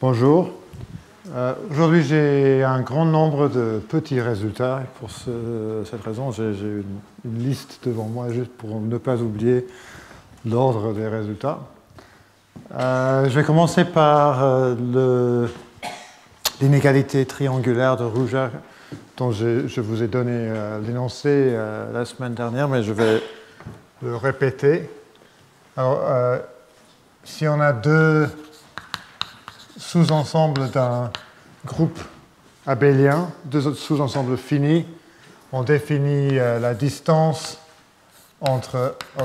Bonjour. Aujourd'hui, j'ai un grand nombre de petits résultats. Et pour cette raison, j'ai une liste devant moi juste pour ne pas oublier l'ordre des résultats. Je vais commencer par l'inégalité triangulaire de Ruja dont je vous ai donné l'énoncé la semaine dernière, mais je vais le répéter. Alors, si on a deux sous-ensembles d'un groupe abélien, deux sous-ensembles finis, on définit la distance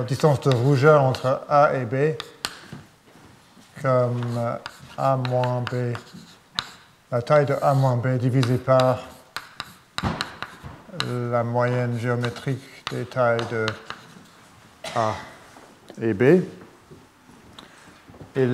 distance de Ruja entre A et B comme A moins B, la taille de A moins B divisée par la moyenne géométrique des tailles de A et B. Et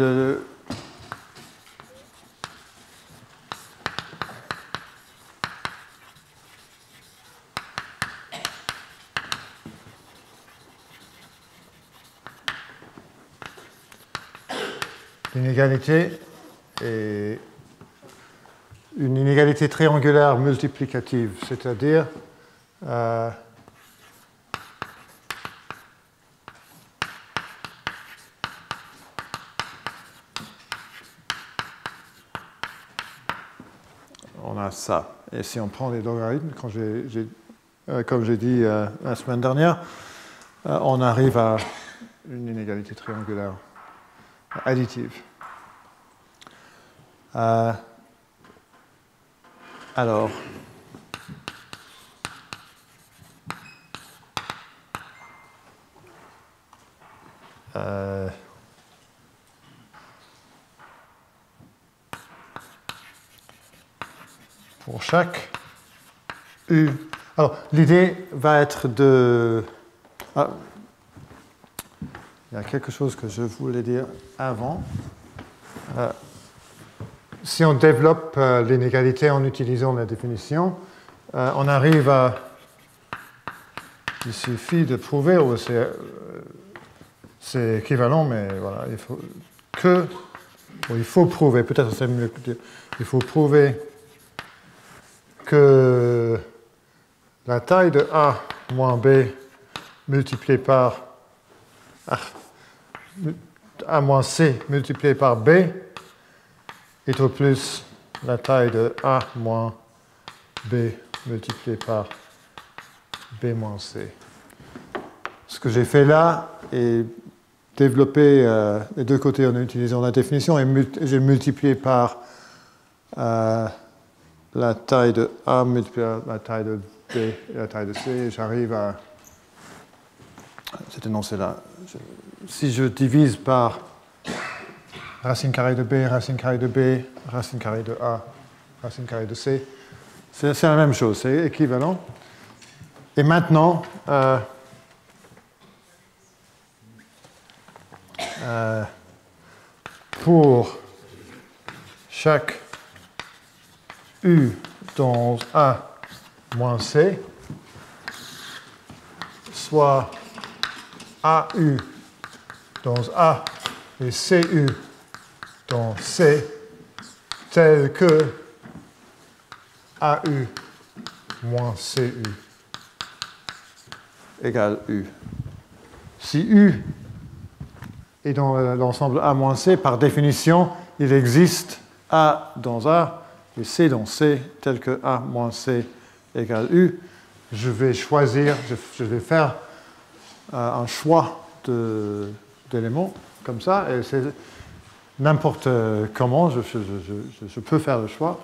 l'inégalité est une inégalité triangulaire multiplicative, c'est-à-dire on a ça. Et si on prend les logarithmes, comme j'ai dit la semaine dernière, on arrive à une inégalité triangulaire additive. Alors, pour chaque U. Alors, l'idée va être de... il y a quelque chose que je voulais dire avant. Si on développe l'inégalité en utilisant la définition, on arrive à... Il suffit de prouver, c'est équivalent, mais voilà, il faut prouver, peut-être c'est mieux que dire, il faut prouver que la taille de A moins B multipliée par A moins C multiplié par B est au plus la taille de A moins B multiplié par B moins C. Ce que j'ai fait là est développer les deux côtés en utilisant la définition et j'ai multiplié par la taille de A multiplié par la taille de B et la taille de C, et j'arrive à cet énoncé-là. Si je divise par racine carrée de B, racine carrée de B, racine carrée de A, racine carrée de C, c'est la même chose, c'est équivalent. Et maintenant, pour chaque U dans A moins C, soit AU dans A et CU dans C, tel que AU moins CU égale U. Si U est dans l'ensemble A moins C, par définition, il existe A dans A et C dans C, tel que A moins C égale U. Je vais choisir, je vais faire un choix d'éléments comme ça, et c'est n'importe comment, je peux faire le choix.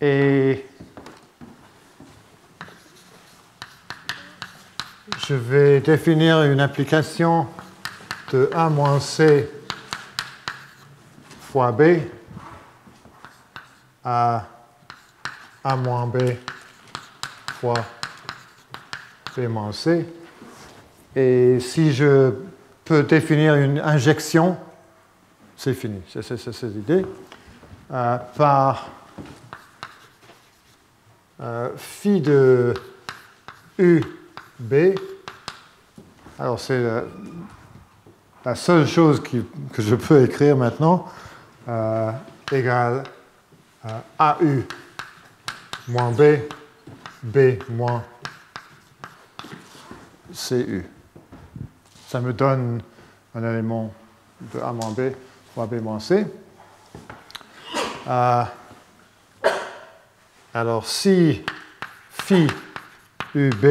Et je vais définir une application de A moins C fois B à A moins B fois B moins C. Et si je peux définir une injection, c'est fini, c'est l'idée, par phi de UB. Alors c'est la seule chose que je peux écrire maintenant. égale AU moins B, B moins CU. Ça me donne un élément de A moins B fois B moins C. Alors, si phi UB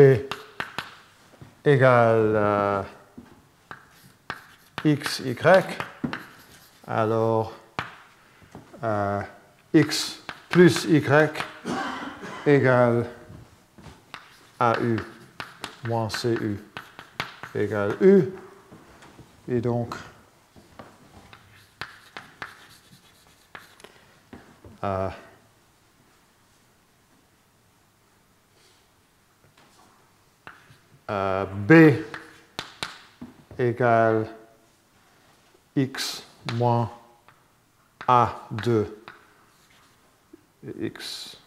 égale XY, alors X plus Y égale AU moins CU égale U. Et donc, B égale X moins A2 X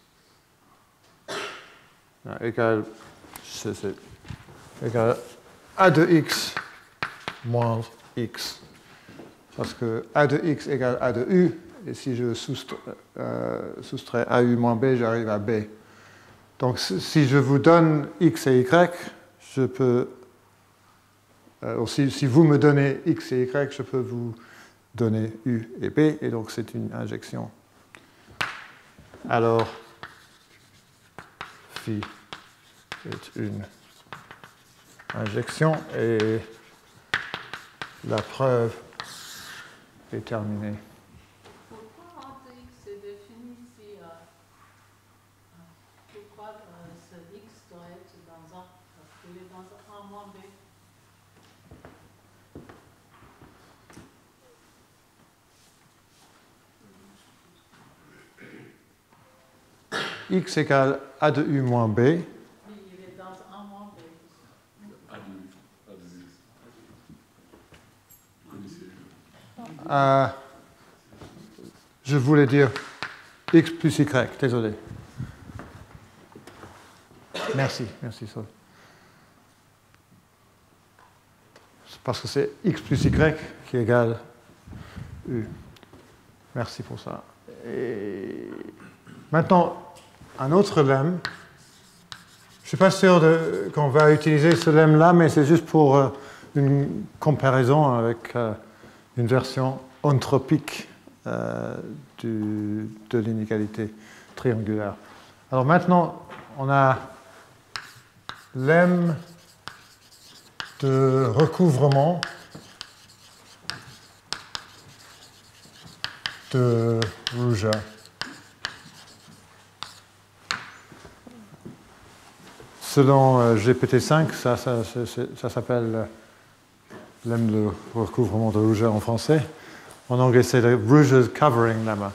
égale A de X moins X. Parce que A de X égale A de U, et si je soustrais AU moins B, j'arrive à B. Donc si je vous donne X et Y, je peux, si vous me donnez X et Y, je peux vous donner U et B, et donc c'est une injection. Alors, phi est une injection, et la preuve est terminée. Pourquoi A de X est défini si pourquoi ce X doit être dans A? Parce qu'il est dans A moins B. X égale A de U moins B. Oui, il est dans A moins B. Je voulais dire X plus Y, désolé. Merci Sol. Parce que c'est X plus Y qui égale U. Merci pour ça. Et maintenant, un autre lemme. Je ne suis pas sûr qu'on va utiliser ce lemme-là, mais c'est juste pour une comparaison avec une version entropique de l'inégalité triangulaire. Alors maintenant, on a lemme de recouvrement de Ruja. Selon GPT-5, ça s'appelle lemme de recouvrement de Ruja en français. En anglais, c'est le Ruja's Covering Lemma.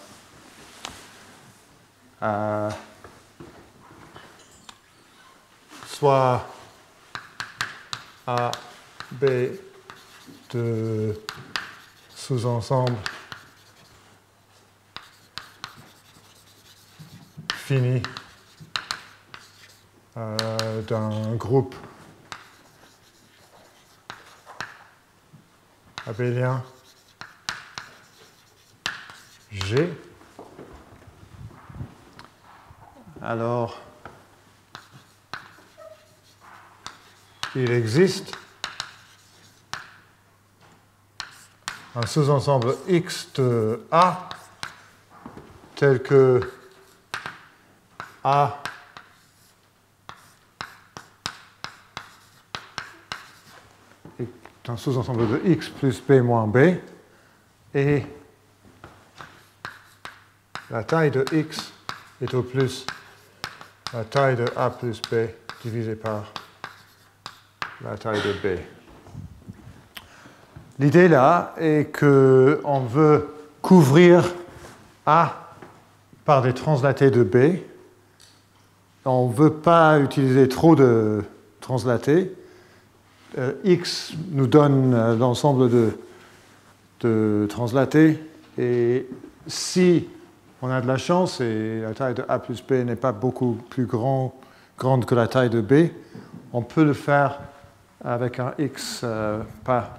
Soit A, B de sous-ensemble fini d'un groupe abélien G. Alors, il existe un sous-ensemble X de A tel que A est un sous-ensemble de X plus B moins B, et la taille de X est au plus la taille de A plus B divisé par la taille de B. L'idée là est qu'on veut couvrir A par des translatés de B. On ne veut pas utiliser trop de translatés. X nous donne l'ensemble de translatés, et si on a de la chance et la taille de A plus B n'est pas beaucoup plus grande que la taille de B, on peut le faire avec un X pas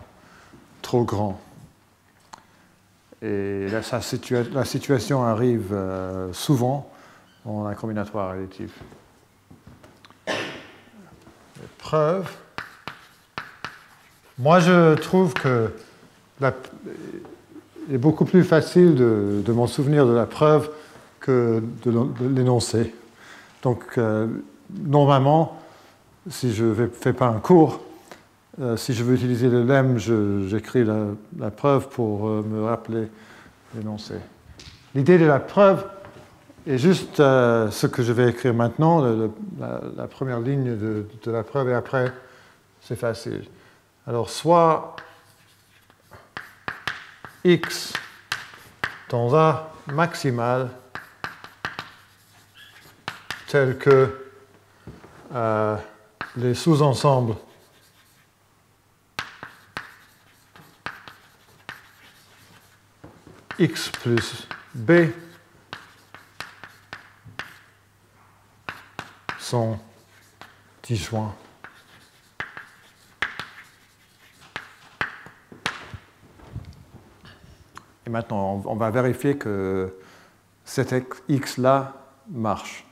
trop grand. Et là, la situation arrive souvent dans la combinatoire additive. Preuve. Moi, je trouve que il est beaucoup plus facile de m'en souvenir de la preuve que de l'énoncé. Donc, normalement, si je ne fais pas un cours, si je veux utiliser le lemme, j'écris la preuve pour me rappeler l'énoncé. L'idée de la preuve est juste ce que je vais écrire maintenant, la première ligne de la preuve, et après, c'est facile. Alors, soit x dans A maximal tel que les sous-ensembles x plus b sont disjoints. Et maintenant, on va vérifier que cet x-là marche.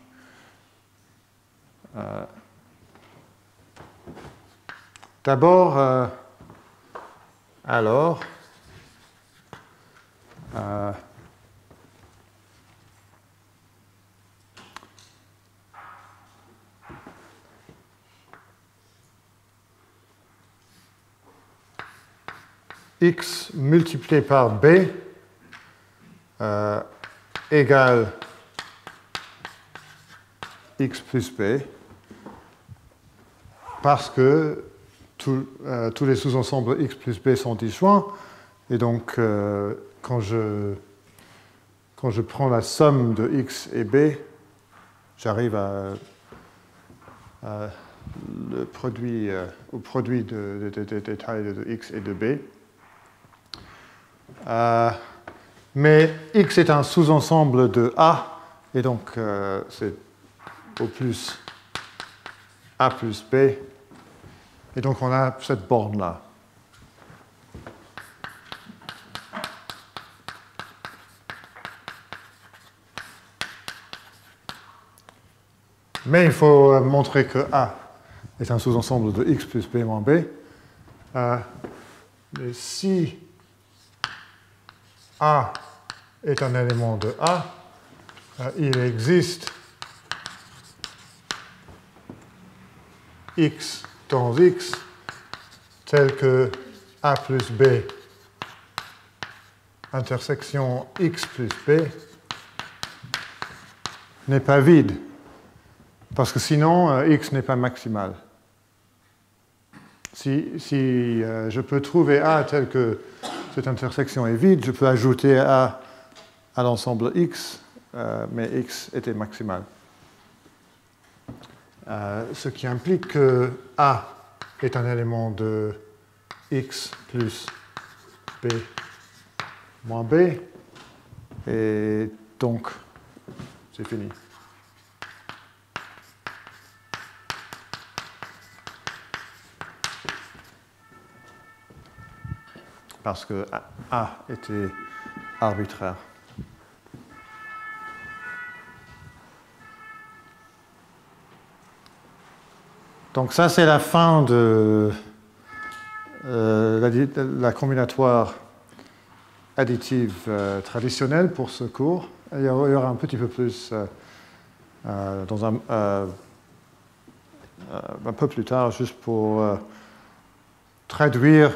D'abord, alors, x multiplié par b égale x plus b, parce que tous les sous-ensembles x plus b sont disjoints, et donc quand je prends la somme de x et b, j'arrive au produit des tailles de x et de b. Mais x est un sous-ensemble de A, et donc c'est au plus A plus B, et donc on a cette borne-là. Mais il faut montrer que A est un sous-ensemble de x plus b moins b. Mais si A est un élément de A, il existe x dans x tel que A plus B intersection x plus b n'est pas vide, parce que sinon x n'est pas maximal. Si je peux trouver A tel que cette intersection est vide, je peux ajouter A à l'ensemble x, mais x était maximal. Ce qui implique que A est un élément de x plus b moins b, et donc c'est fini. Parce que A était arbitraire. Donc ça, c'est la fin de la combinatoire additive traditionnelle pour ce cours. Il y aura un petit peu plus un peu plus tard, juste pour traduire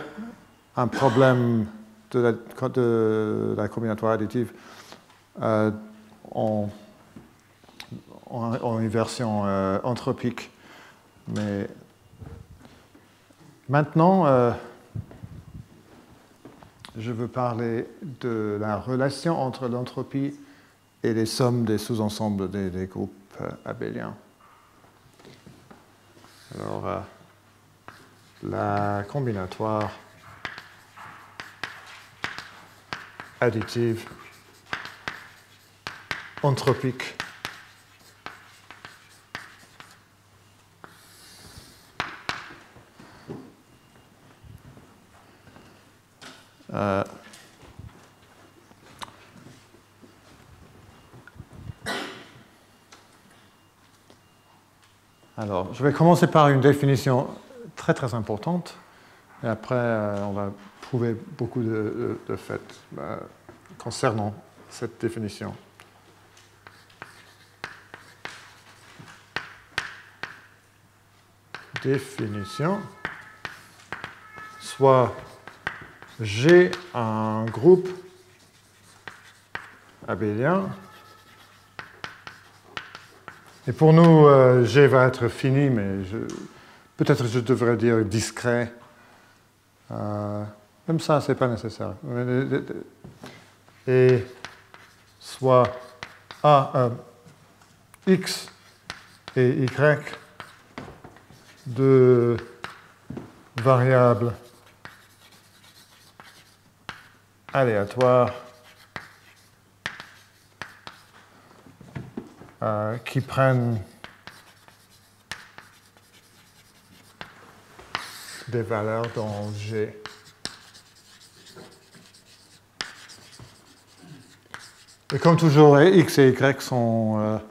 un problème de la combinatoire additive en une version anthropique. Mais maintenant, je veux parler de la relation entre l'entropie et les sommes des sous-ensembles des groupes abéliens. Alors, la combinatoire additive anthropique Alors, je vais commencer par une définition très très importante, et après on va prouver beaucoup de faits concernant cette définition. Définition, soit j'ai un groupe abélien, et pour nous, G va être fini, mais peut-être je devrais dire discret. Même ça, ce n'est pas nécessaire. Et soit X et Y de variables aléatoires qui prennent des valeurs dans G. Et comme toujours, X et Y sont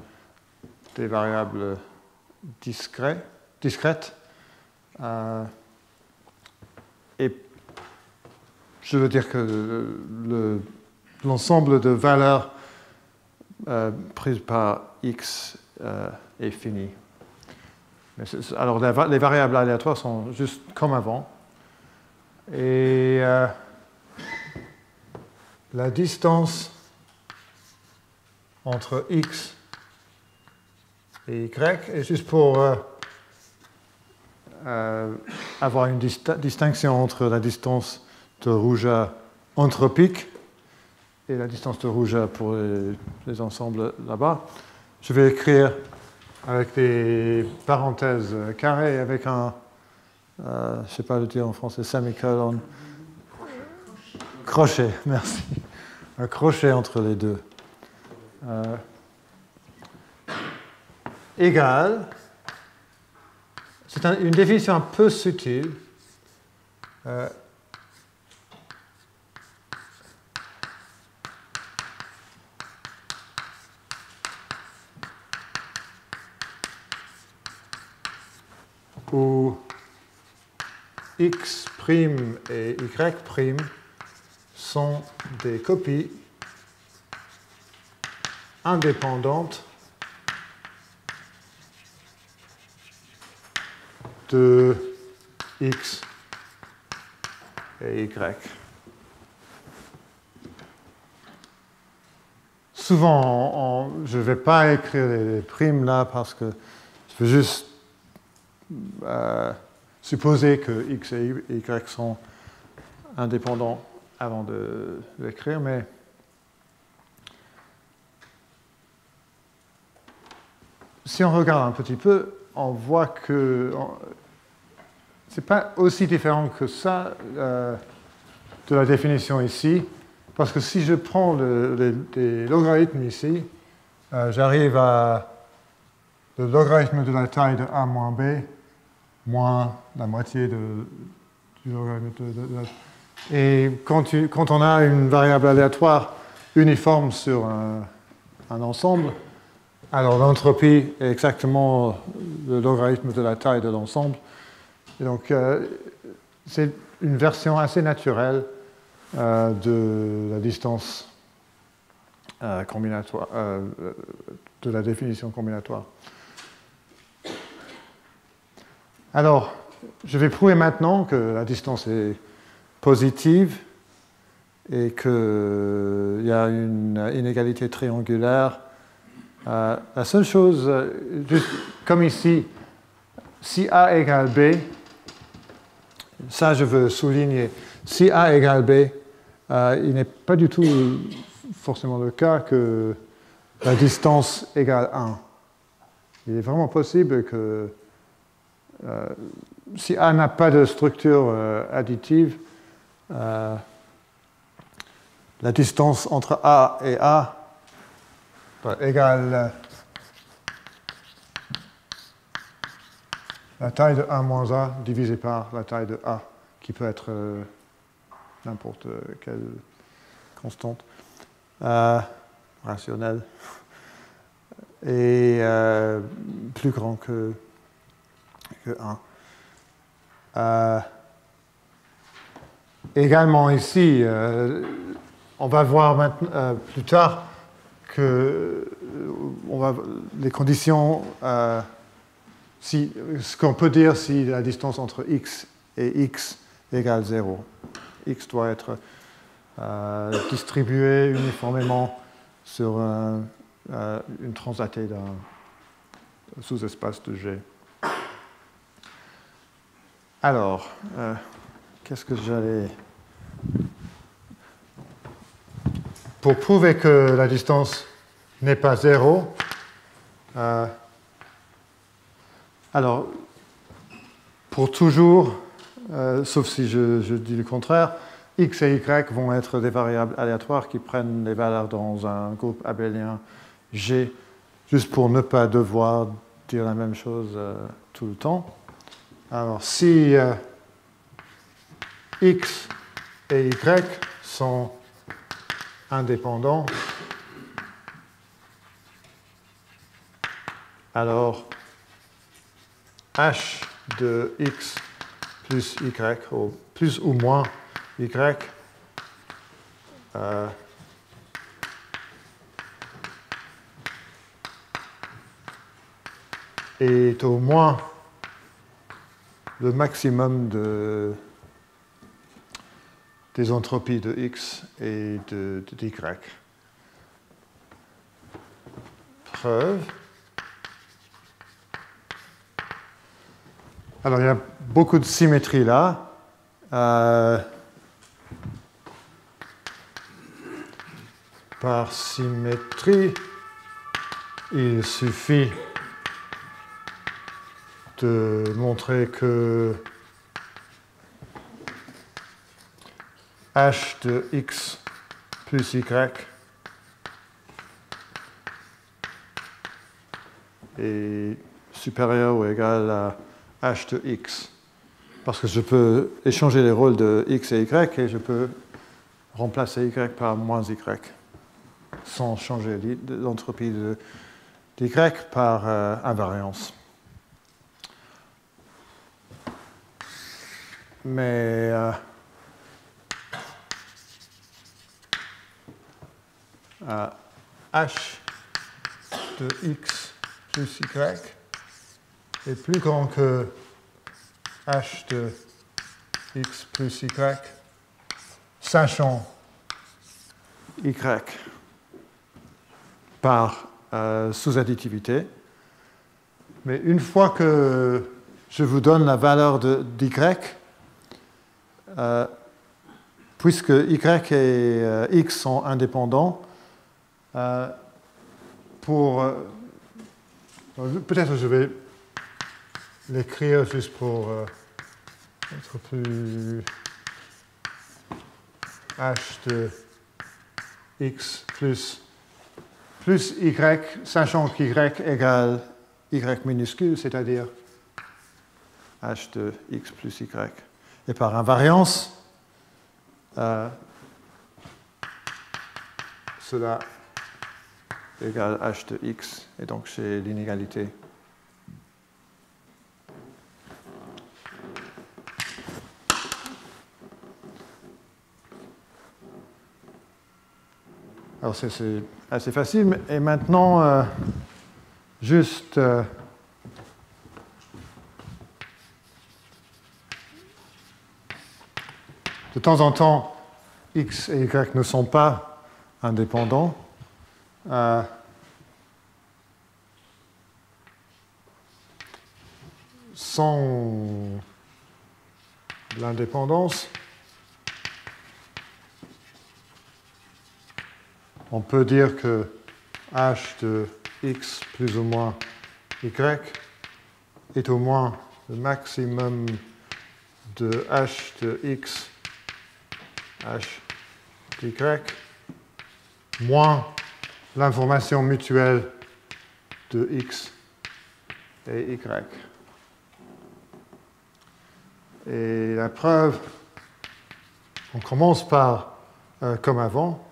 des variables discrètes. Et je veux dire que l'ensemble de valeurs prises par X est fini. Alors, les variables aléatoires sont juste comme avant. Et la distance entre X et Y est juste pour avoir une distinction entre la distance de rougeur anthropique et la distance de rougeur pour les ensembles là-bas. Je vais écrire avec des parenthèses carrées, avec un, je ne sais pas le dire en français, semicolon. Crochet, merci. Un crochet entre les deux. Égal. C'est une définition un peu subtile. Où X' et Y' sont des copies indépendantes de X et Y. Souvent, je ne vais pas écrire les primes là parce que je veux juste supposer que X et Y sont indépendants avant de l'écrire, mais si on regarde un petit peu, on voit que ce n'est pas aussi différent que ça de la définition ici, parce que si je prends les logarithmes ici, j'arrive à le logarithme de la taille de A moins B moins la moitié du logarithme de la... Et quand on a une variable aléatoire uniforme sur un ensemble, alors l'entropie est exactement le logarithme de la taille de l'ensemble. Et donc, c'est une version assez naturelle de la distance combinatoire, de la définition combinatoire. Alors, je vais prouver maintenant que la distance est positive et qu'il y a une inégalité triangulaire. La seule chose, juste comme ici, si A égale B, ça je veux souligner, si A égale B, il n'est pas du tout forcément le cas que la distance égale 1. Il est vraiment possible que si A n'a pas de structure additive, la distance entre A et A égale la taille de A moins A divisé par la taille de A, qui peut être n'importe quelle constante rationnelle, et plus grand que que 1. Également ici, on va voir maintenant, plus tard que les conditions, ce qu'on peut dire si la distance entre x et x égale 0. X doit être distribué uniformément sur une translatée d'un sous-espace de G. Alors, qu'est-ce que j'allais... Pour prouver que la distance n'est pas 0, alors, pour toujours, sauf si je dis le contraire, x et y vont être des variables aléatoires qui prennent les valeurs dans un groupe abélien G, juste pour ne pas devoir dire la même chose tout le temps. Alors, si x et y sont indépendants, alors h de x plus y, ou plus ou moins y, est au moins le maximum des entropies de x et d'y. Preuve. Alors, il y a beaucoup de symétrie là. Par symétrie, il suffit de montrer que h de x plus y est supérieur ou égal à h de x. Parce que je peux échanger les rôles de x et y et je peux remplacer y par moins y sans changer l'entropie d'y par invariance. Mais h de x plus y est plus grand que h de x plus y, sachant y par sous-additivité. Mais une fois que je vous donne la valeur d'y, puisque y et x sont indépendants, peut-être je vais l'écrire juste pour être plus h de x plus y, sachant qu'y égale y minuscule, c'est-à-dire h de x plus y. Et par invariance, cela égale h de x, et donc j'ai l'inégalité. Alors c'est assez facile, et maintenant, juste de temps en temps, x et y ne sont pas indépendants. Sans l'indépendance, on peut dire que h de x plus ou moins y est au moins le maximum de h de x h d'y moins l'information mutuelle de x et y. Et la preuve, on commence par comme avant,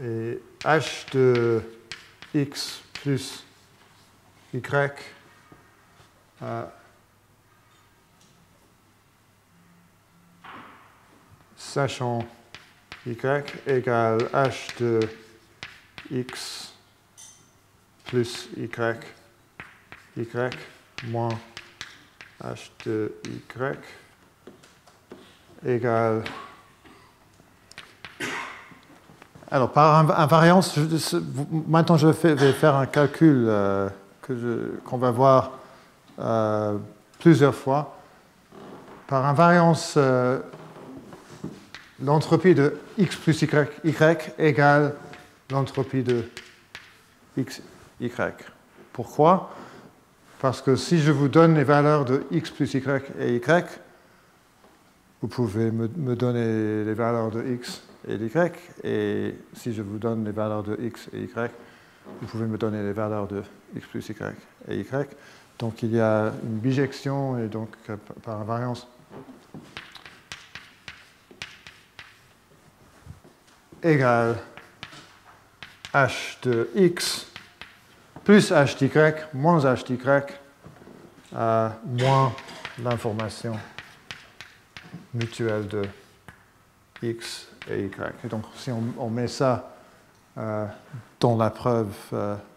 et h de x plus y sachant y égale h de x plus y moins h de y égale... Alors, par invariance, maintenant je vais faire un calcul qu'on va voir plusieurs fois. Par invariance, l'entropie de x plus y égale l'entropie de x, y. Pourquoi? Parce que si je vous donne les valeurs de x plus y et y, vous pouvez me donner les valeurs de x et d'y, et si je vous donne les valeurs de x et y, vous pouvez me donner les valeurs de x plus y et y. Donc il y a une bijection, et donc par invariance, égale h de x plus h d'y moins h d'y moins l'information mutuelle de x et y. Et donc, si on met ça dans la preuve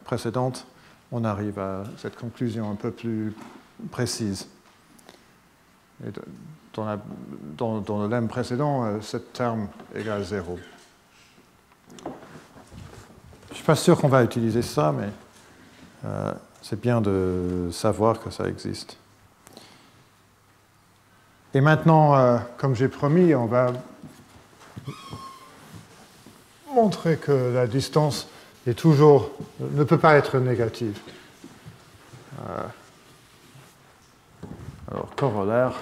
précédente, on arrive à cette conclusion un peu plus précise. Et dans le lemme précédent, ce terme égale 0. Je ne suis pas sûr qu'on va utiliser ça, mais c'est bien de savoir que ça existe. Et maintenant, comme j'ai promis, on va montrer que la distance ne peut pas être négative. Alors, corollaire.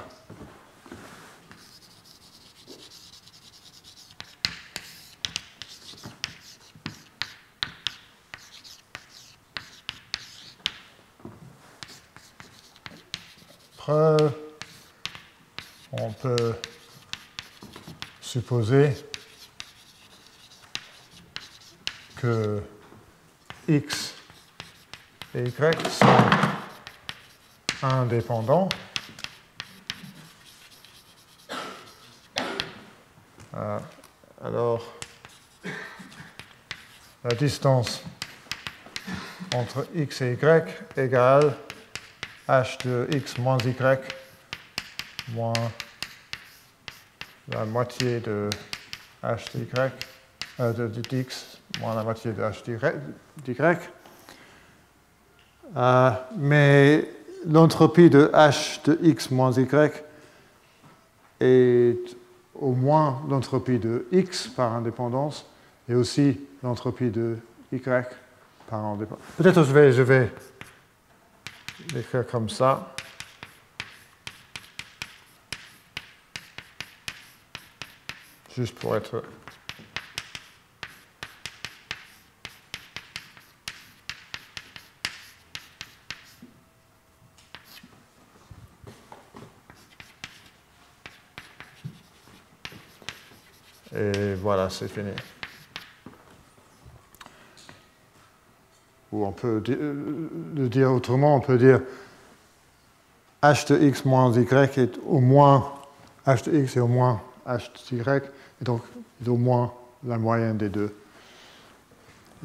Preuve. On peut supposer que x et y sont indépendants. Alors, la distance entre x et y égale h de x moins y moins la moitié de h dx moins la moitié de h dy. Mais l'entropie de h de x moins y est au moins l'entropie de x par indépendance et aussi l'entropie de y par indépendance. Peut-être je vais l'écrire comme ça. Juste pour être... Et voilà, c'est fini. Ou on peut le dire autrement, on peut dire h de x moins y est au moins h de x est au moins h de y, et donc c'est au moins la moyenne des deux.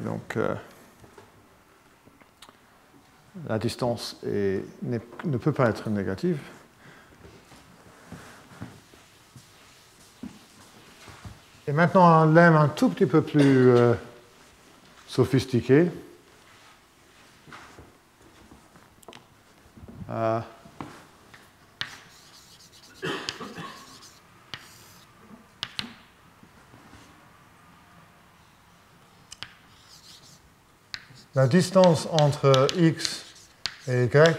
Et donc la distance ne peut pas être négative. Et maintenant un lemme un tout petit peu plus sophistiqué. La distance entre x et y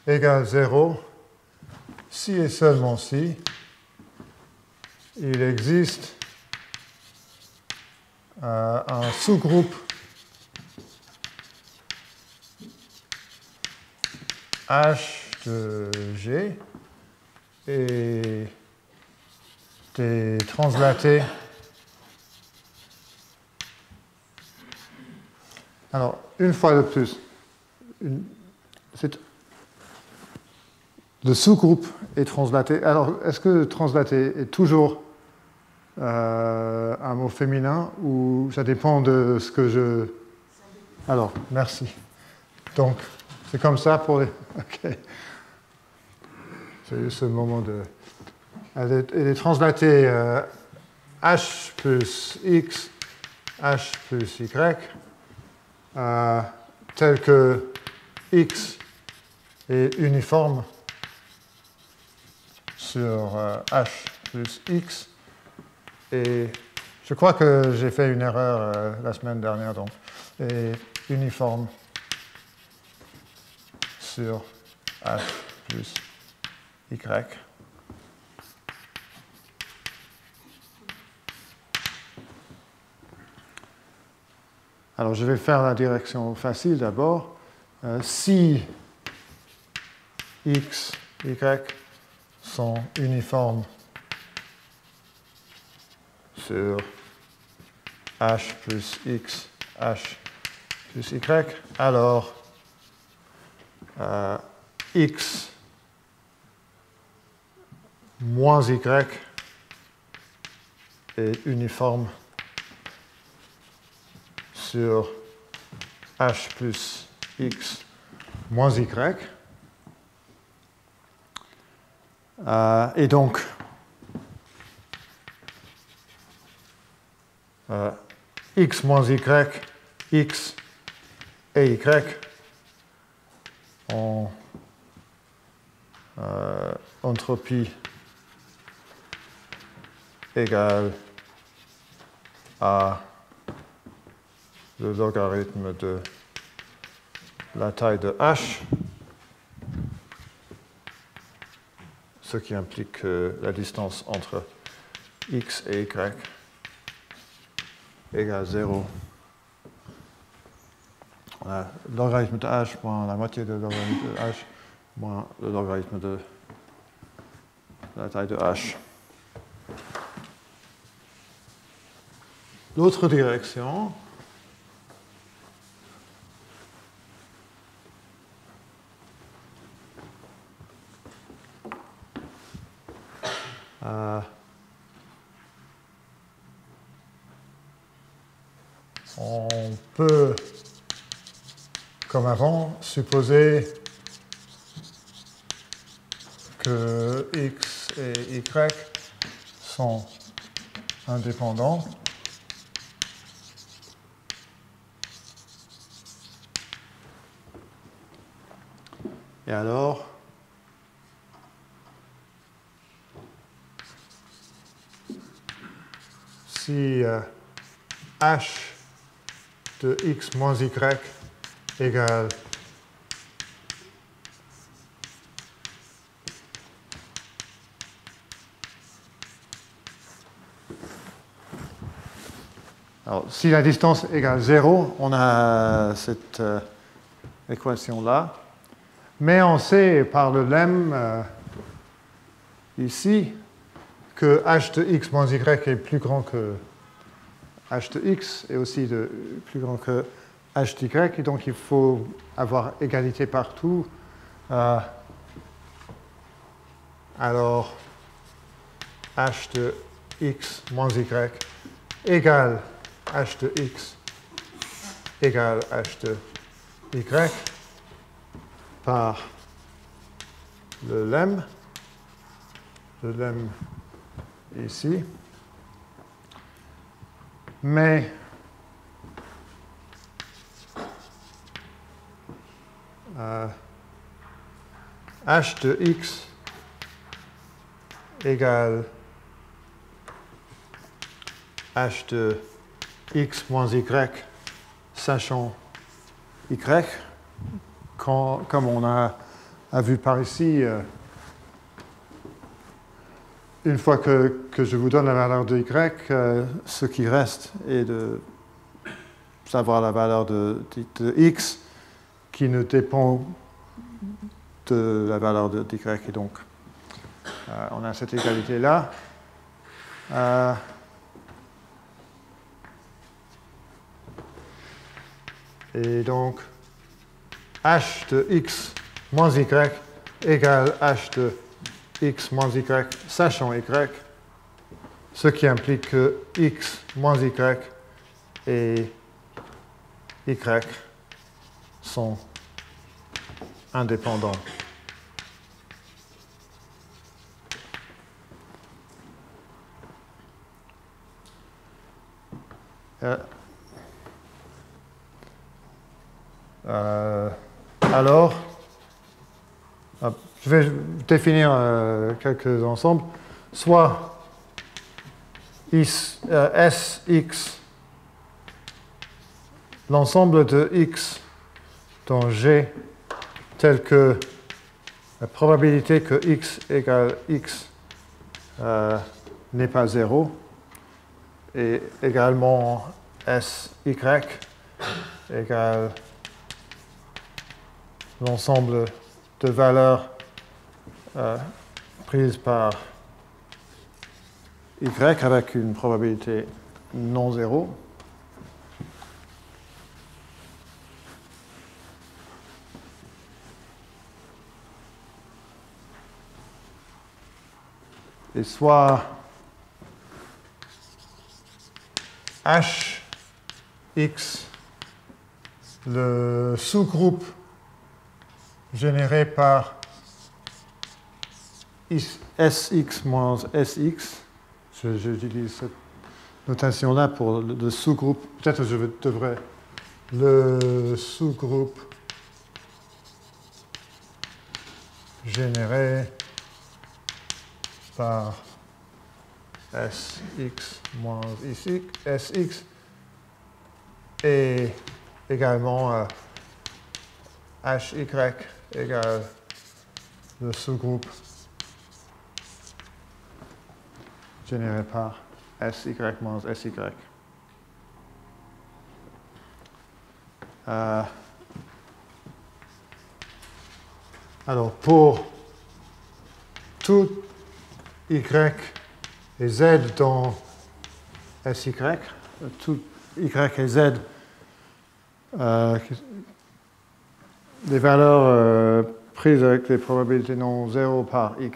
égale 0 si et seulement si il existe un sous-groupe H de G et des translatés. Alors, une fois de plus, le sous-groupe est translaté. Alors, est-ce que translaté est toujours un mot féminin ou ça dépend de ce que je... Alors, merci. Donc, c'est comme ça pour les... Ok. C'est eu ce moment de... Elle est translatée H plus X, H plus Y, tel que X est uniforme sur H plus X. Et je crois que j'ai fait une erreur la semaine dernière, donc, et uniforme sur H plus Y. Alors, je vais faire la direction facile d'abord. Si X, Y sont uniformes sur H plus X, H plus Y, alors X moins Y est uniforme sur H plus X moins Y. Et donc, X moins Y, X et Y ont entropie égale à le logarithme de la taille de H, ce qui implique que la distance entre X et Y égale 0. Le logarithme de H moins la moitié de logarithme de H moins le logarithme de la taille de H. L'autre direction, on peut, comme avant, supposer que X et Y sont indépendants. Et alors, si H de X moins Y égale alors, si la distance égale 0, on a cette équation-là. Mais on sait par le lemme ici que h de x moins y est plus grand que h de x et aussi plus grand que h d'y. Et donc il faut avoir égalité partout. Alors h de x moins y égale h de x égale h de y par le lemme ici. Mais h de x égale h de x moins y sachant y. Comme on a vu par ici, une fois que je vous donne la valeur de y, ce qui reste est de savoir la valeur de x qui ne dépend de la valeur de y. Et donc, on a cette égalité-là. Et donc, h de x moins y égale h de x moins y sachant y, ce qui implique que x moins y et y sont indépendants. Alors, je vais définir quelques ensembles. Soit Sx, l'ensemble de x dans G, tel que la probabilité que x égale x n'est pas 0, et également Sy égale l'ensemble de valeurs prises par y avec une probabilité non zéro. Et soit Hx, le sous-groupe généré par Sx moins Sx, j'utilise cette notation-là pour le sous-groupe, peut-être je devrais, le sous-groupe généré par Sx moins Sx et également Hy égale le sous-groupe généré par Sy moins Sy. Alors, pour tout y et z dans Sy, tout y et z, les valeurs prises avec les probabilités non zéro par y,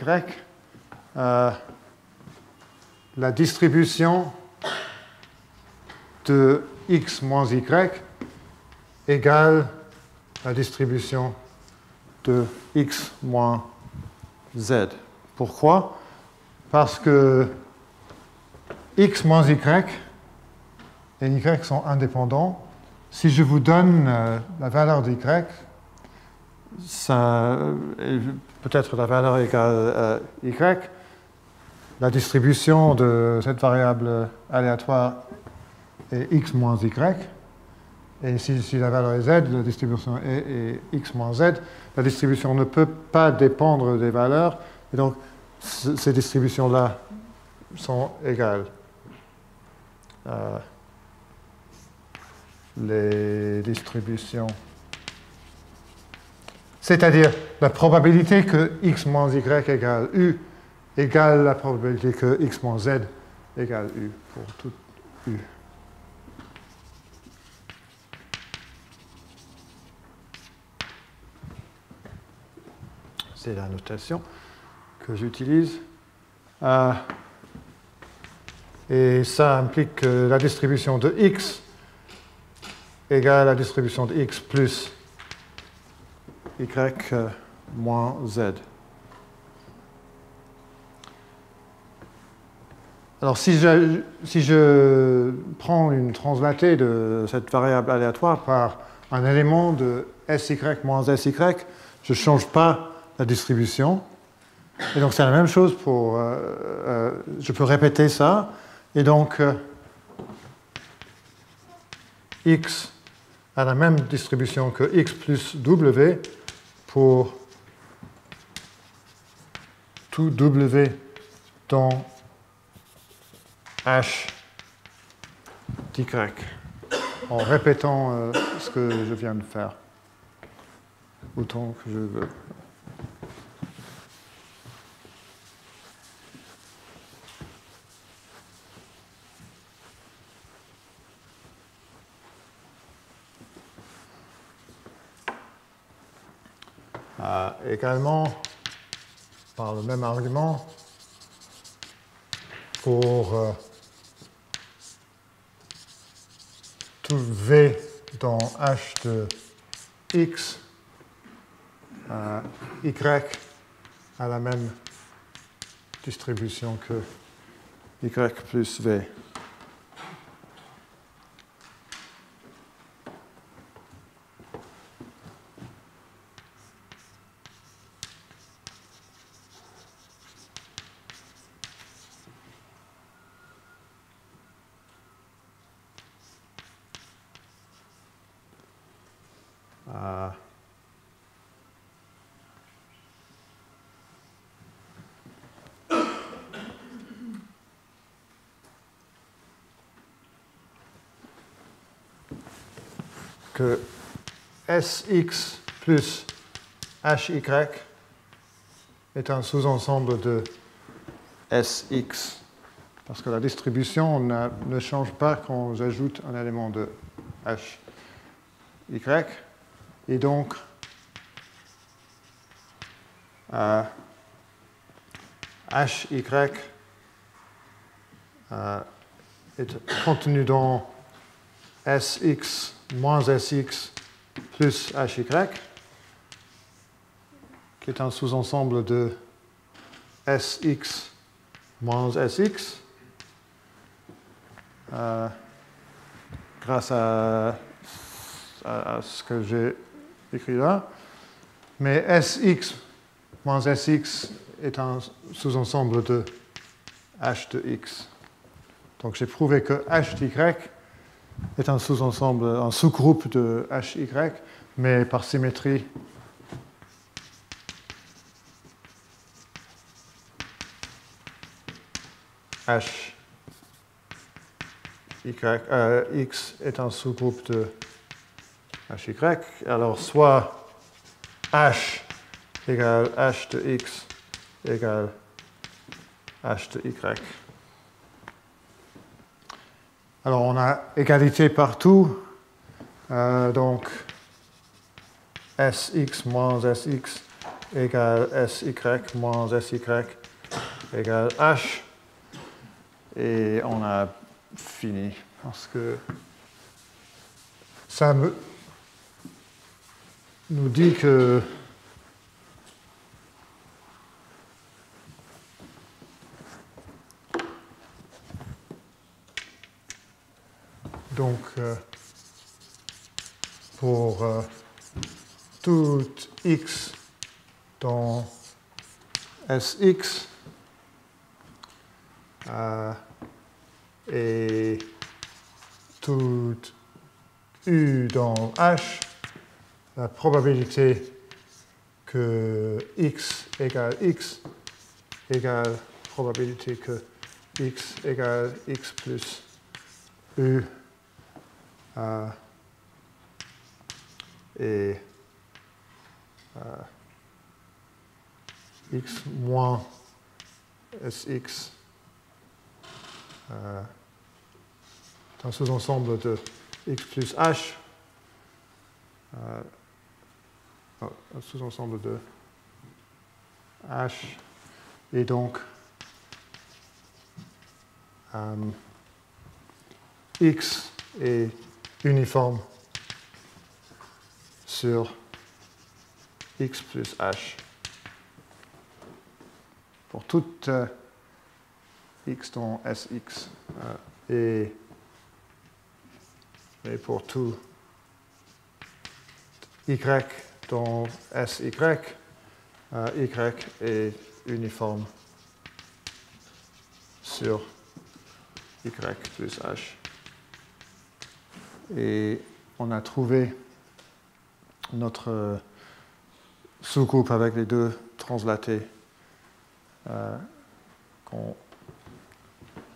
la distribution de x moins y égale la distribution de x moins z. Pourquoi? Parce que x moins y et y sont indépendants. Si je vous donne la valeur d'y, peut-être la valeur égale y, la distribution de cette variable aléatoire est x moins y. Et si la valeur est z, la distribution est x moins z. La distribution ne peut pas dépendre des valeurs. Et donc, ces distributions-là sont égales. Les distributions. C'est-à-dire la probabilité que x moins y égale u égale la probabilité que x moins z égale u pour tout u. C'est la notation que j'utilise. Et ça implique que la distribution de x égale la distribution de x plus y moins z. Alors, si je prends une translatée de cette variable aléatoire par un élément de Sy moins Sy, je ne change pas la distribution. Et donc, c'est la même chose pour... je peux répéter ça. Et donc, x a la même distribution que x plus w pour tout w dans h d'y, en répétant ce que je viens de faire, autant que je veux. Également, par le même argument pour tout V dans H de X, Y a la même distribution que Y plus V. Que Sx plus Hy est un sous-ensemble de Sx. Parce que la distribution ne change pas quand j'ajoute un élément de Hy. Et donc, Hy est contenu dans Sx moins Sx plus Hy, qui est un sous-ensemble de Sx moins Sx, grâce à ce que j'ai écrit là. Mais Sx moins Sx est un sous-ensemble de H de x. Donc j'ai prouvé que Hy est un sous-ensemble, un sous-groupe de Hy, mais par symétrie, x est un sous-groupe de Hy. Alors soit H égale H de x égale H de y. Alors on a égalité partout, donc Sx moins Sx égale Sy moins Sy égale H. Et on a fini, parce que ça nous dit que donc pour tout x dans Sx et tout u dans H, la probabilité que x égale x égale probabilité que x égale x plus u et x moins Sx est un sous-ensemble de x plus h, un sous-ensemble de h, et donc x est uniforme sur x plus h. Pour toute x dans Sx et pour tout y dans Sy, y est uniforme sur y plus h. Et on a trouvé notre sous-groupe avec les deux translatés qu'on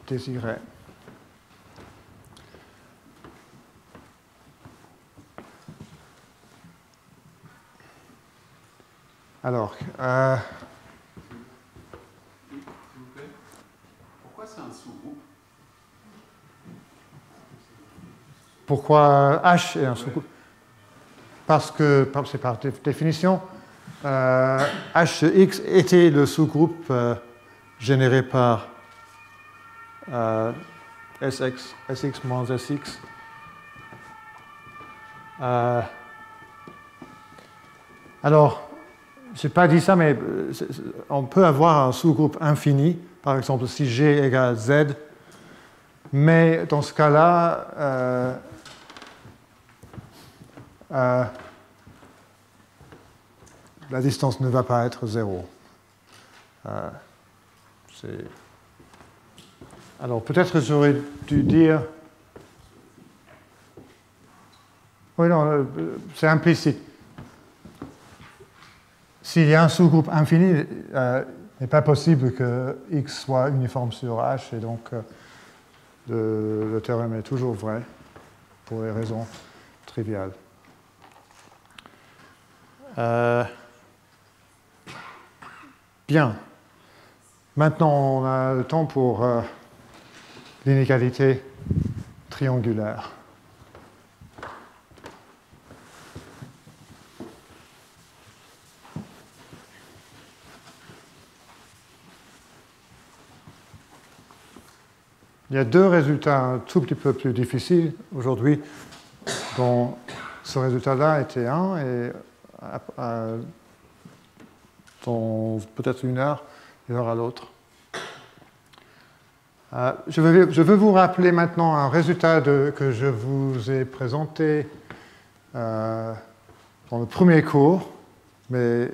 désirait. Alors, pourquoi c'est un sous-groupe? Pourquoi H est un sous-groupe? Parce que c'est par définition, H de x était le sous-groupe généré par Sx moins Sx. Alors, je n'ai pas dit ça, mais on peut avoir un sous-groupe infini, par exemple si G égale Z, mais dans ce cas-là, la distance ne va pas être 0. Alors peut-être que j'aurais dû dire... Oui, non, c'est implicite. S'il y a un sous-groupe infini, il n'est pas possible que x soit uniforme sur h, et donc le théorème est toujours vrai, pour des raisons triviales. Bien. Maintenant, on a le temps pour l'inégalité triangulaire. Il y a deux résultats un tout petit peu plus difficiles aujourd'hui, dont ce résultat-là était un, et dans peut-être une heure, il y aura l'autre. Je veux vous rappeler maintenant un résultat que je vous ai présenté dans le premier cours, mais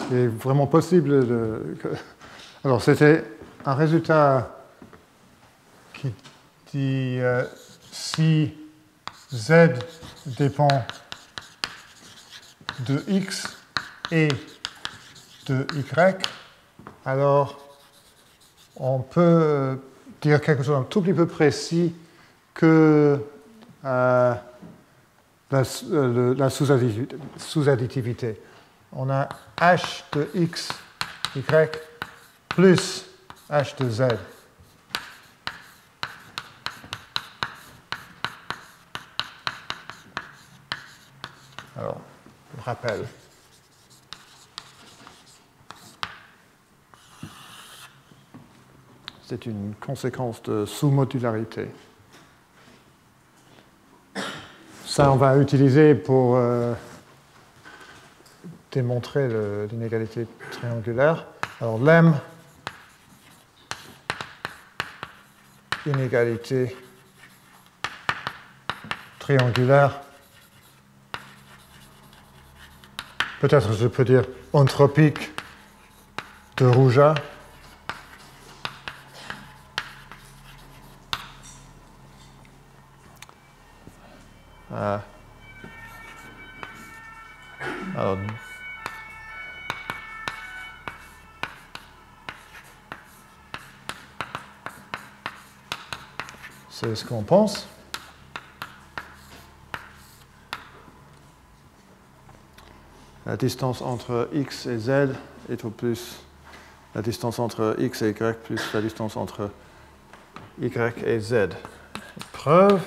il est vraiment possible de... Alors, c'était un résultat qui dit si z dépend de x et de y, alors on peut dire quelque chose un tout petit peu précis que la sous-additivité. On a h de x, y plus h de z. Alors, je rappelle. C'est une conséquence de sous-modularité. Ça, on va utiliser pour démontrer l'inégalité triangulaire. Alors, lemme, inégalité triangulaire. Peut-être je peux dire entropique de Rouja. Alors, c'est ce qu'on pense. La distance entre x et z est au plus la distance entre x et y plus la distance entre y et z. Preuve.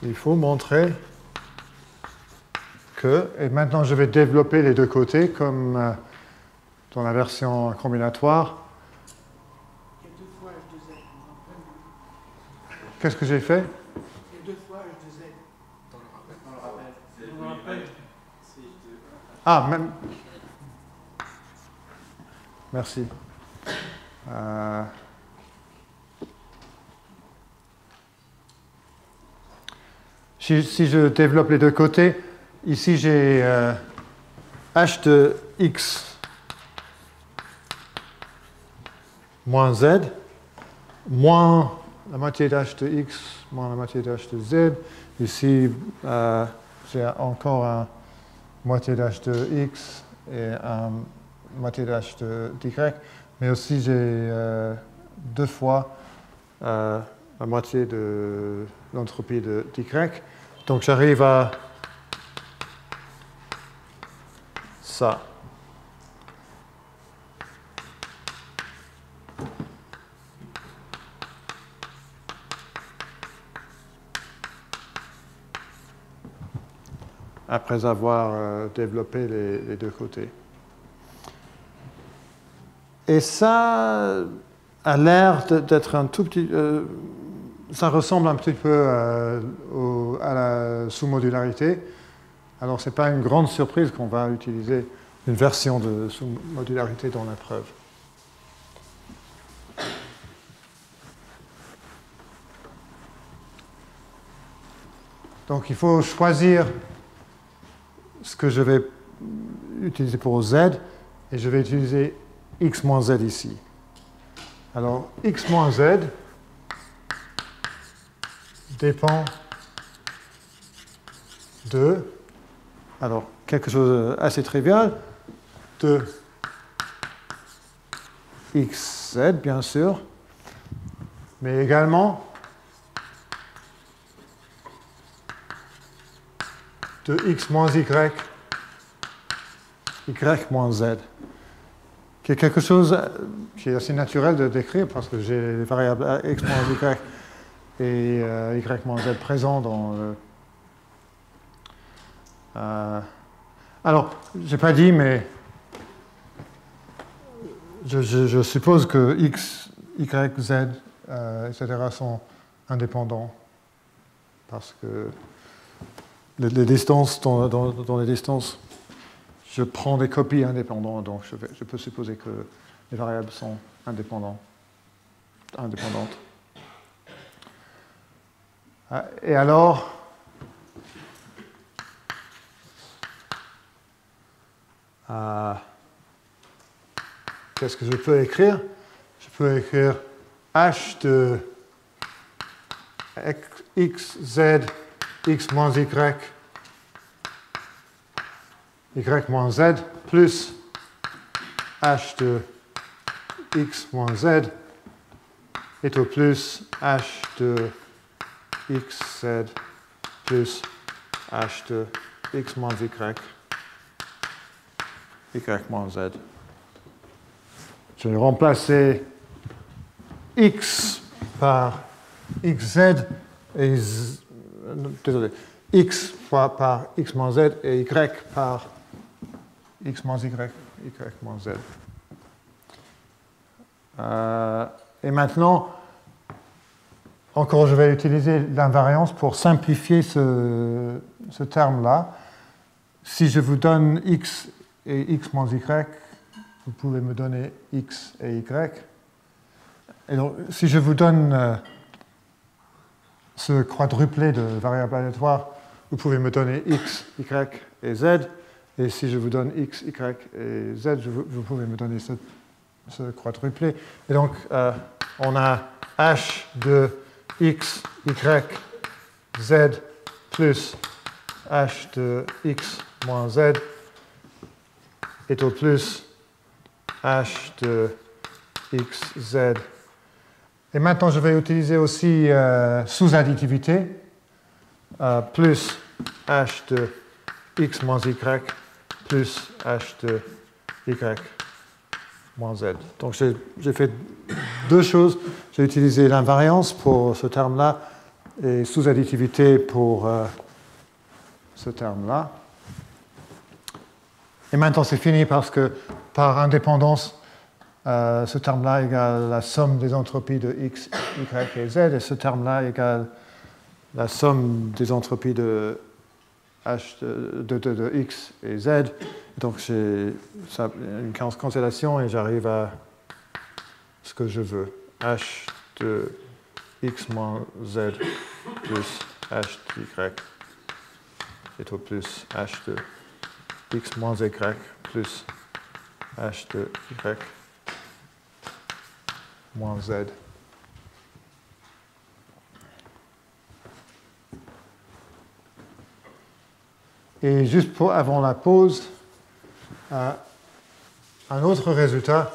Il faut montrer que, et maintenant je vais développer les deux côtés comme dans la version combinatoire. Il y a 2 fois h de z. Qu'est-ce que j'ai fait? Il y a 2 fois h de z. Dans le rappel. Ah, même. Merci. Si je développe les deux côtés, ici j'ai h de x moins z, moins la moitié d'h de x, moins la moitié d'h de z. Ici, j'ai encore un moitié d'h de x et un moitié d'h de y, mais aussi j'ai deux fois la moitié de l'entropie de y. Donc j'arrive à ça. après avoir développé les deux côtés. Et ça a l'air d'être un tout petit... ça ressemble un petit peu à la sous-modularité. Alors, ce n'est pas une grande surprise qu'on va utiliser une version de sous-modularité dans la preuve. Donc, il faut choisir ce que je vais utiliser pour z, et je vais utiliser x moins z ici. Alors, x moins z dépend de, alors, quelque chose d'assez trivial, de xz, bien sûr, mais également de x moins y, y moins z, qui est quelque chose qui est assez naturel de décrire parce que j'ai les variables x moins y et y moins z présents dans le... alors, je n'ai pas dit, mais je suppose que x, y, z, etc. sont indépendants parce que les distances, dans les distances, je prends des copies indépendantes, donc je peux supposer que les variables sont indépendantes. Et alors, qu'est-ce que je peux écrire? Je peux écrire h de x, z, x moins y, y moins z, plus h de x moins z est au plus h de x, z, plus h de x moins y, y moins z. Je vais remplacer x par xz et désolé, x par x moins z et y par x moins y, y moins z. Et maintenant, encore je vais utiliser l'invariance pour simplifier ce terme-là. Si je vous donne x et x moins y, vous pouvez me donner x et y. Et donc, si je vous donne ce quadruplé de variables aléatoires, vous pouvez me donner x, y et z. Et si je vous donne x, y et z, vous pouvez me donner ce quadruplé. Et donc, on a h de x, y, z plus h de x moins z est au plus h de x, z. Et maintenant, je vais utiliser aussi sous-additivité, plus h de x moins y, plus h de y moins z. Donc, j'ai fait deux choses. J'ai utilisé l'invariance pour ce terme-là et sous-additivité pour ce terme-là. Et maintenant, c'est fini parce que par indépendance, ce terme-là égale la somme des entropies de x, y et z, et ce terme-là égale la somme des entropies de h de x et z. Donc j'ai une cancellation et j'arrive à ce que je veux. H de x moins z plus h de y est au plus h de x moins y plus h de y moins z. Et juste avant la pause, un autre résultat.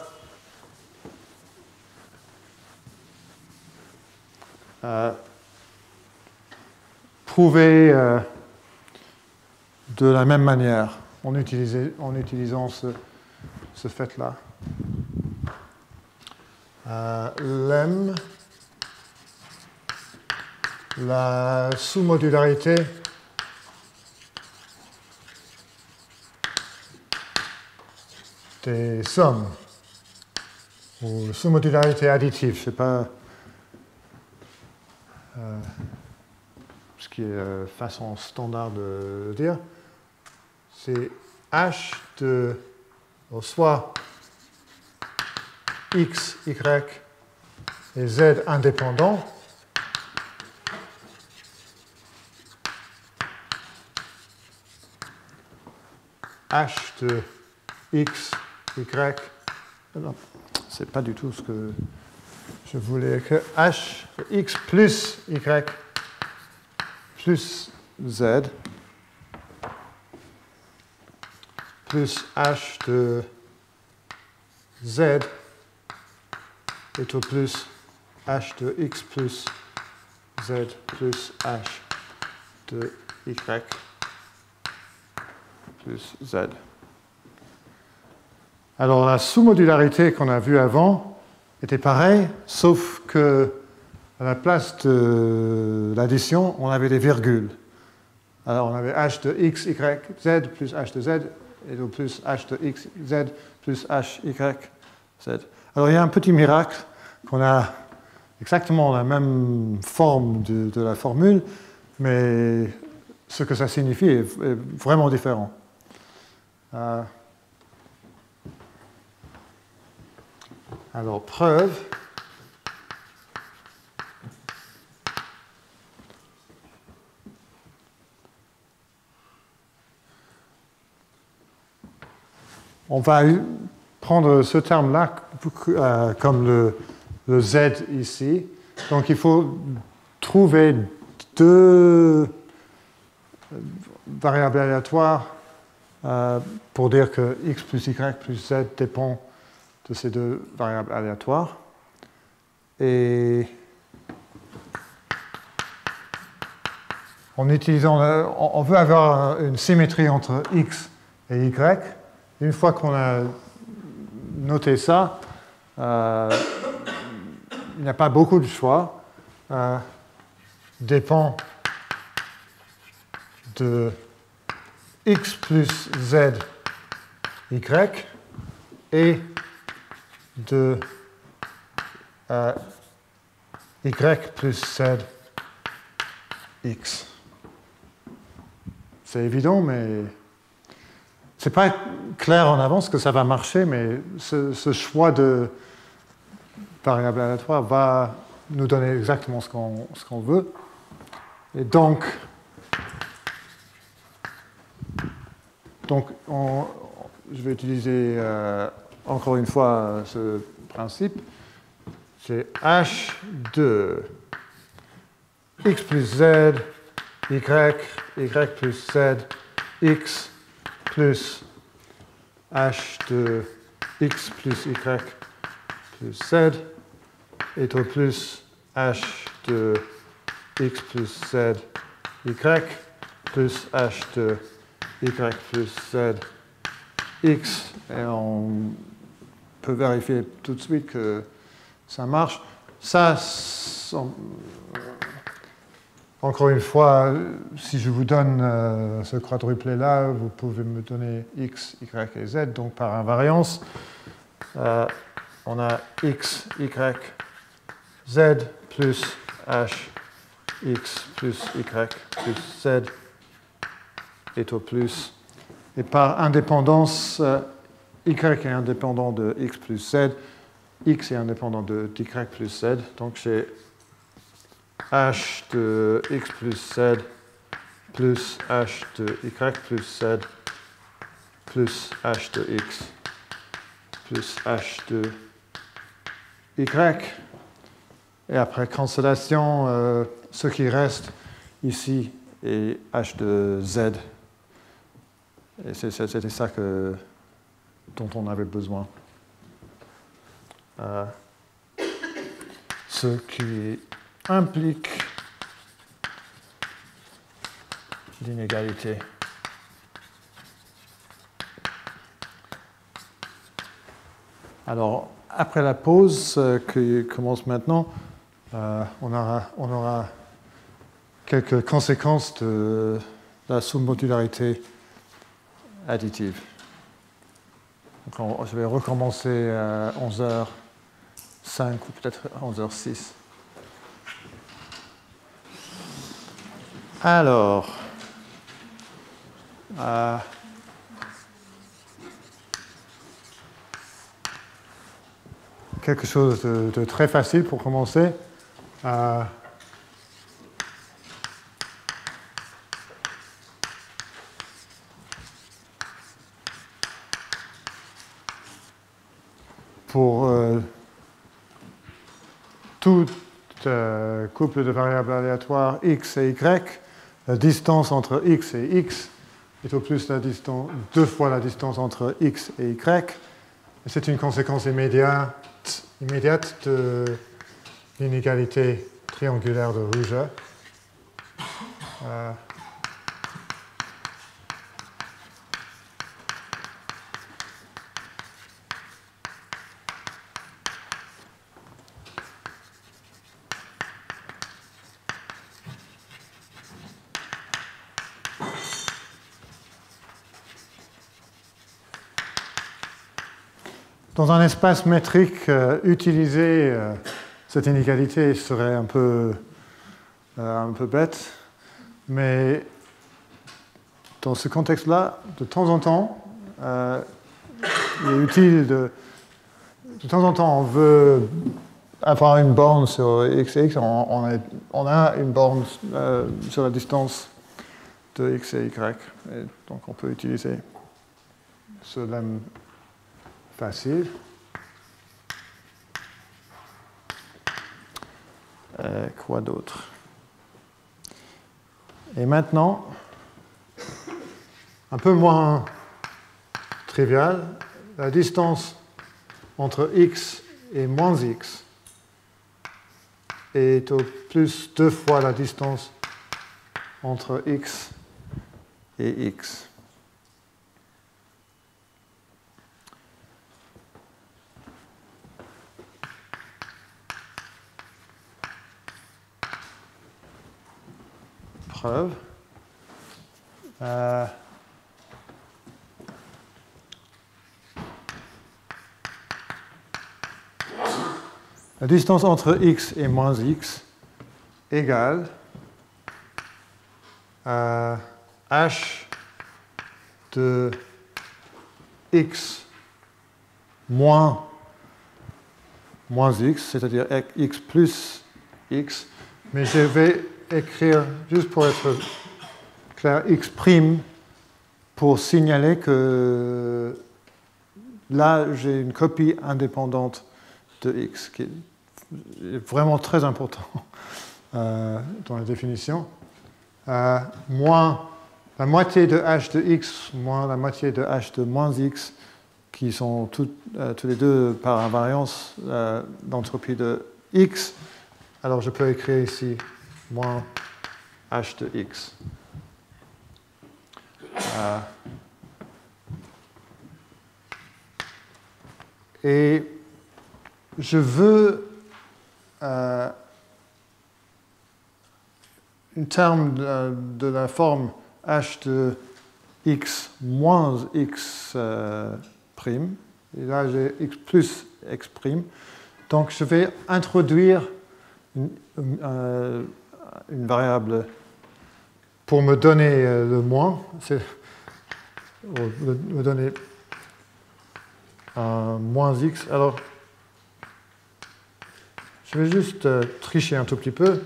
Prouvé de la même manière en utilisant ce fait-là. Lemme, la sous-modularité des sommes, ou sous-modularité additive, je ne sais pas ce qui est façon standard de dire, c'est h de soit x, y et z indépendants h de x, y, non, c'est pas du tout ce que je voulais, que h de x plus y plus z plus h de z est au plus h de x plus z plus h de y plus z. Alors la sous-modularité qu'on a vue avant était pareille, sauf que à la place de l'addition, on avait des virgules. Alors on avait h de x, y, z plus h de z et au plus h de x, z plus h, y, z. Alors il y a un petit miracle qu'on a exactement la même forme de la formule, mais ce que ça signifie est vraiment différent. Alors, preuve. On va prendre ce terme-là comme le z ici. Donc, il faut trouver deux variables aléatoires pour dire que x plus y plus z dépend de ces deux variables aléatoires. Et en utilisant, on veut avoir une symétrie entre x et y. Une fois qu'on a noté ça, il n'y a pas beaucoup de choix. Dépend de x plus z y et de y plus z x. C'est évident, mais c'est pas clair en avance que ça va marcher, mais ce choix de variable aléatoire va nous donner exactement ce qu'on veut. Et donc je vais utiliser encore une fois ce principe. C'est h de x plus z, y plus z, x plus h de x plus y plus z est au plus h de x plus z, y plus h de y plus z, x, et on peut vérifier tout de suite que ça marche. Ça, encore une fois, si je vous donne ce quadruplet-là, vous pouvez me donner x, y et z, donc par invariance, on a x, y, z plus h, x plus y plus z est au plus. Et par indépendance, y est indépendant de x plus z, x est indépendant de y plus z. Donc j'ai h de x plus z plus h de y plus z plus h de x plus h de y. Et après cancellation, ce qui reste ici est h de z. Et c'était ça dont on avait besoin. Ce qui implique l'inégalité. Alors, après la pause qui commence maintenant, on aura quelques conséquences de la sous-modularité additive. Donc je vais recommencer à 11h05 ou peut-être 11h06. Alors, quelque chose de très facile pour commencer. Pour tout couple de variables aléatoires x et y, la distance entre x et x est au plus la distance, 2 fois la distance entre x et y. Et c'est une conséquence immédiate de l'inégalité triangulaire de Ruger. Dans un espace métrique, utiliser cette inégalité serait un peu bête, mais dans ce contexte-là, de temps en temps, il est utile de temps en temps, on veut avoir une borne sur x et x, on a une borne sur la distance de x et y, et donc on peut utiliser ce lemme facile. Quoi d'autre? Et maintenant, un peu moins trivial, la distance entre x et moins x est au plus 2 fois la distance entre x et x. Preuve. La distance entre x et moins x égale à h de x moins x, c'est-à-dire x plus x, mais je vais écrire, juste pour être clair, x' pour signaler que là, j'ai une copie indépendante de x, qui est vraiment très important dans la définition. Moins la moitié de h de x moins la moitié de h de moins x, qui sont tous les deux par invariance d'entropie de x. Alors je peux écrire ici moins h de x. Et je veux un terme de la forme h de x moins x prime. Et là, j'ai x plus x prime. Donc, je vais introduire une variable pour me donner le moins, me donner moins x. Alors, je vais juste tricher un tout petit peu.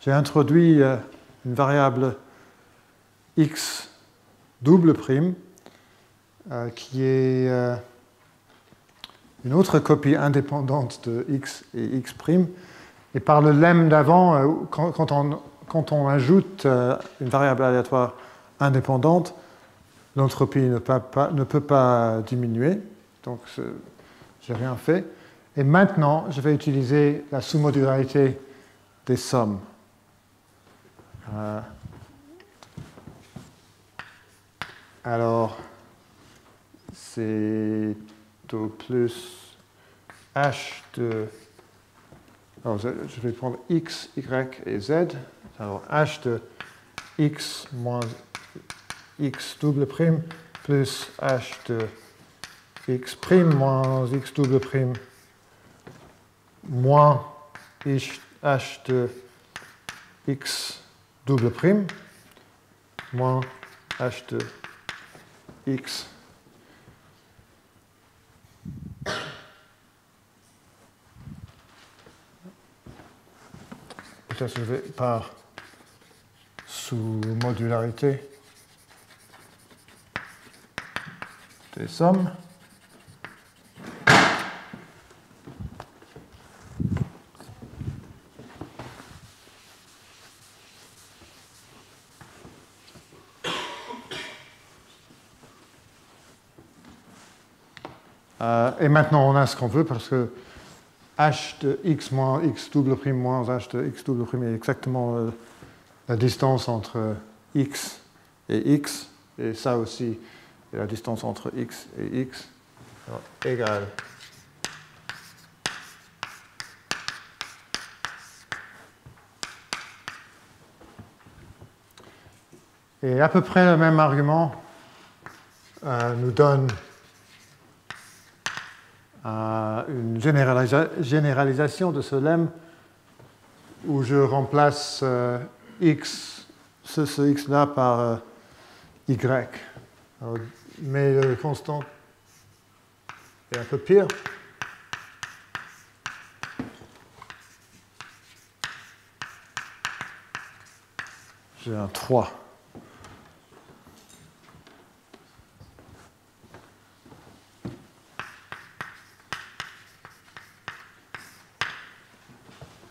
J'ai introduit une variable x double prime qui est une autre copie indépendante de x et x prime. Et par le lemme d'avant, quand on ajoute une variable aléatoire indépendante, l'entropie ne peut pas diminuer. Donc, je n'ai rien fait. Et maintenant, je vais utiliser la sous-modularité des sommes. Alors, c'est au plus h de... Alors, je vais prendre x, y et z. Alors, h de x moins x double prime plus h de x prime moins x double prime moins h de x double prime moins h de x. Peut-être je vais par sous modularité des sommes. Et maintenant, on a ce qu'on veut parce que h de x moins x double prime moins h de x double prime est exactement la distance entre x et x. Et ça aussi est la distance entre x et x. Alors, égale et à peu près le même argument nous donne une généralisation de ce lemme où je remplace x, ce x-là par y. Alors, mais le constant est un peu pire. J'ai un 3.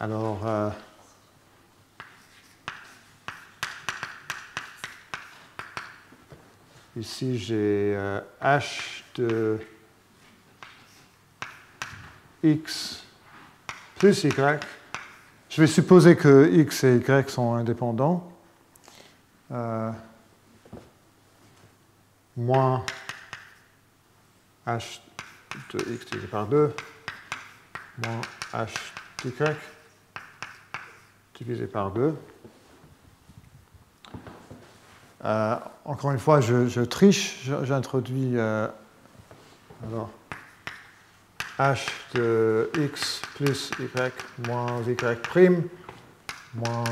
Alors, ici j'ai h de x plus y. Je vais supposer que x et y sont indépendants. Moins h de x divisé par 2 moins h d'y divisé par 2. Encore une fois, je triche, j'introduis alors h de x plus y moins y prime moins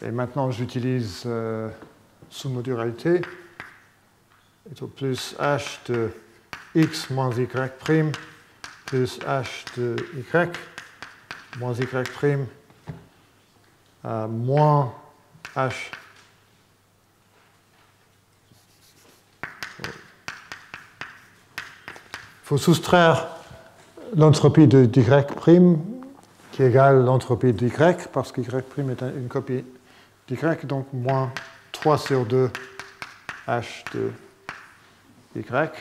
et maintenant j'utilise sous modulalité et plus h de x moins y prime plus h de y moins y prime moins h. Il faut soustraire l'entropie de y prime qui égale l'entropie d'y parce que y prime est une copie d'y, donc moins 3 sur 2 h de y.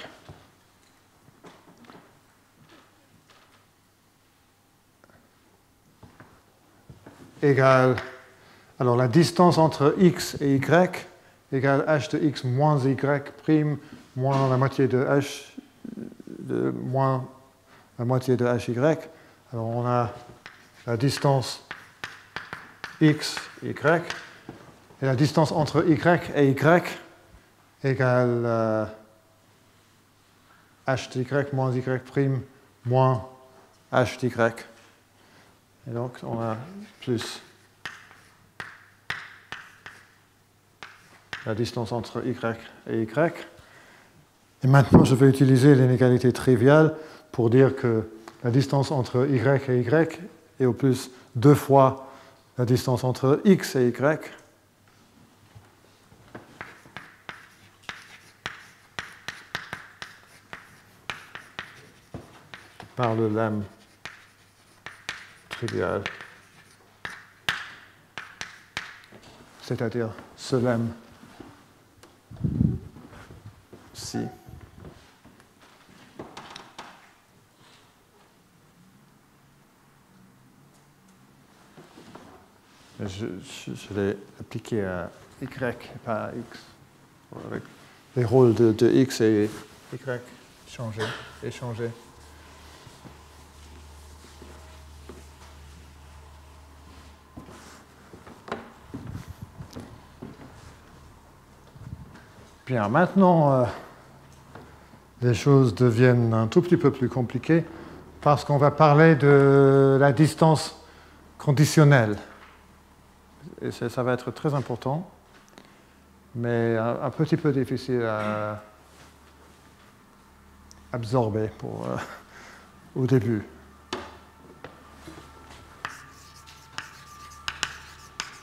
Égale, alors la distance entre x et y égale h de x moins y prime moins la moitié de h moins la moitié de hy. Alors on a la distance x, y, et la distance entre y et y égale h de y moins y prime moins h d'y. Et donc, on a plus la distance entre y et y. Et maintenant, je vais utiliser l'inégalité triviale pour dire que la distance entre y et y est au plus 2 fois la distance entre x et y. Par le lemme trivial. C'est-à-dire ce lemme ci. Je l'ai appliqué à y et pas à x. Avec les rôles de x et y échangés. Bien, maintenant, les choses deviennent un tout petit peu plus compliquées parce qu'on va parler de la distance conditionnelle. Et ça va être très important, mais un petit peu difficile à absorber au début.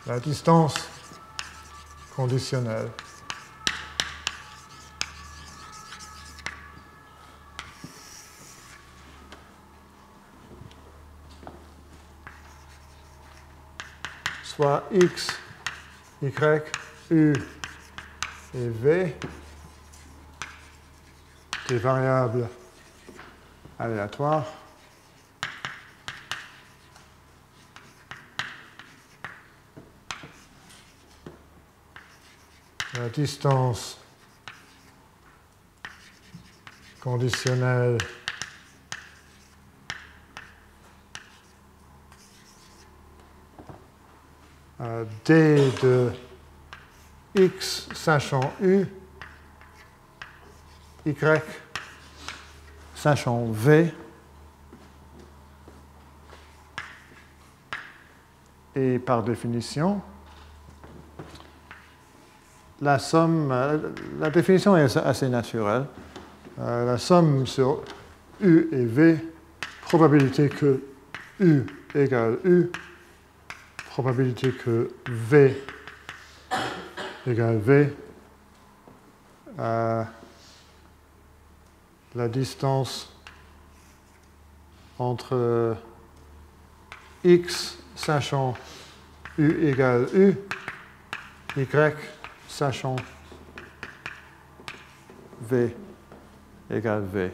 La distance conditionnelle. Soit x, y, u et v, des variables aléatoires. La distance conditionnelle d de x sachant u, y sachant v, et par définition, la somme, la définition est assez naturelle. La somme sur u et v, probabilité que u égale u, probabilité que v égale v, la distance entre x sachant u égale u, y sachant v égale v.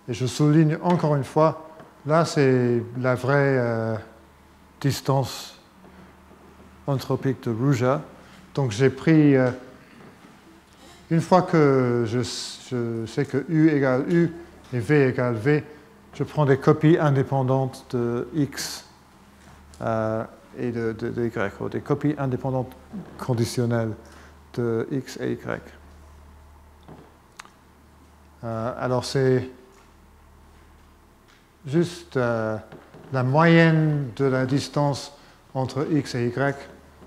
Et je souligne encore une fois, là c'est la vraie distance entropique de Ruja. Donc j'ai pris, une fois que je sais que u égale u et v égale v, je prends des copies indépendantes de x et de y, ou des copies indépendantes conditionnelles de x et y. Alors c'est juste la moyenne de la distance entre x et y,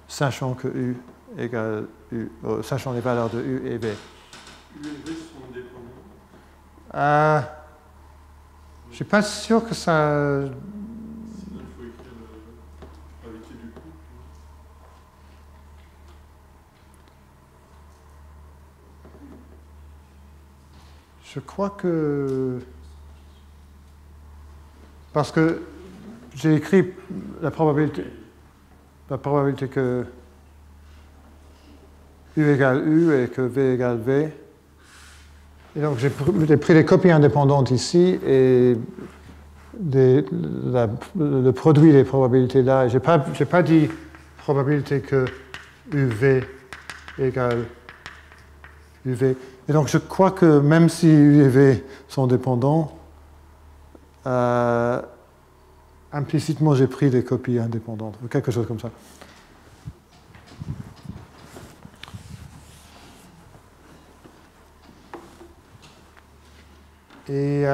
sachant que u égale u, sachant les valeurs de u et v. U et v sont indépendants. Je ne suis pas sûr que ça... Il faut écrire la probabilité du coup. Je crois que... Parce que j'ai écrit la probabilité que u égale u et que v égale v. Et donc j'ai pris les copies indépendantes ici et le produit des probabilités là. Je n'ai pas dit probabilité que uv égale uv. Et donc je crois que même si u et v sont dépendants, implicitement j'ai pris des copies indépendantes, ou quelque chose comme ça. Et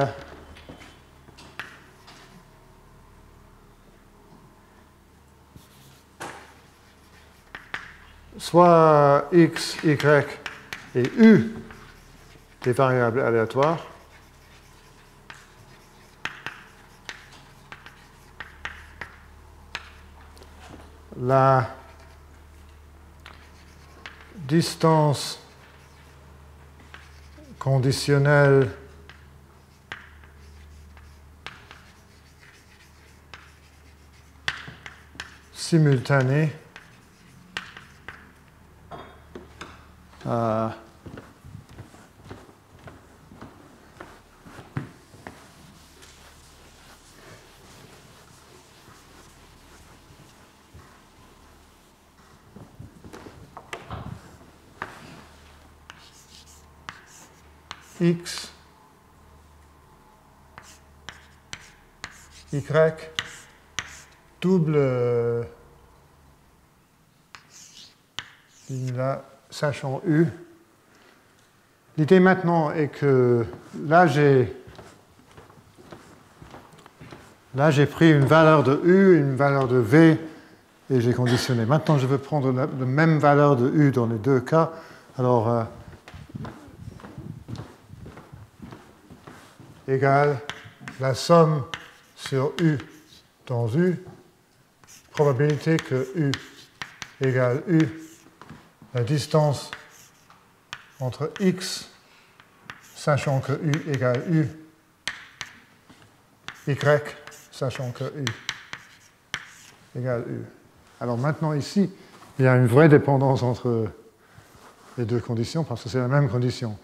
soit x, y et u des variables aléatoires, la distance conditionnelle simultanée x, y, double ligne là, sachant u, l'idée maintenant est que là, j'ai pris une valeur de U, une valeur de V, et j'ai conditionné. Maintenant, je veux prendre la même valeur de U dans les deux cas. Alors, égale la somme sur U dans U, probabilité que U égale U, la distance entre X, sachant que U égale U, Y, sachant que U égale U. Alors maintenant ici, il y a une vraie dépendance entre les deux conditions parce que c'est la même condition.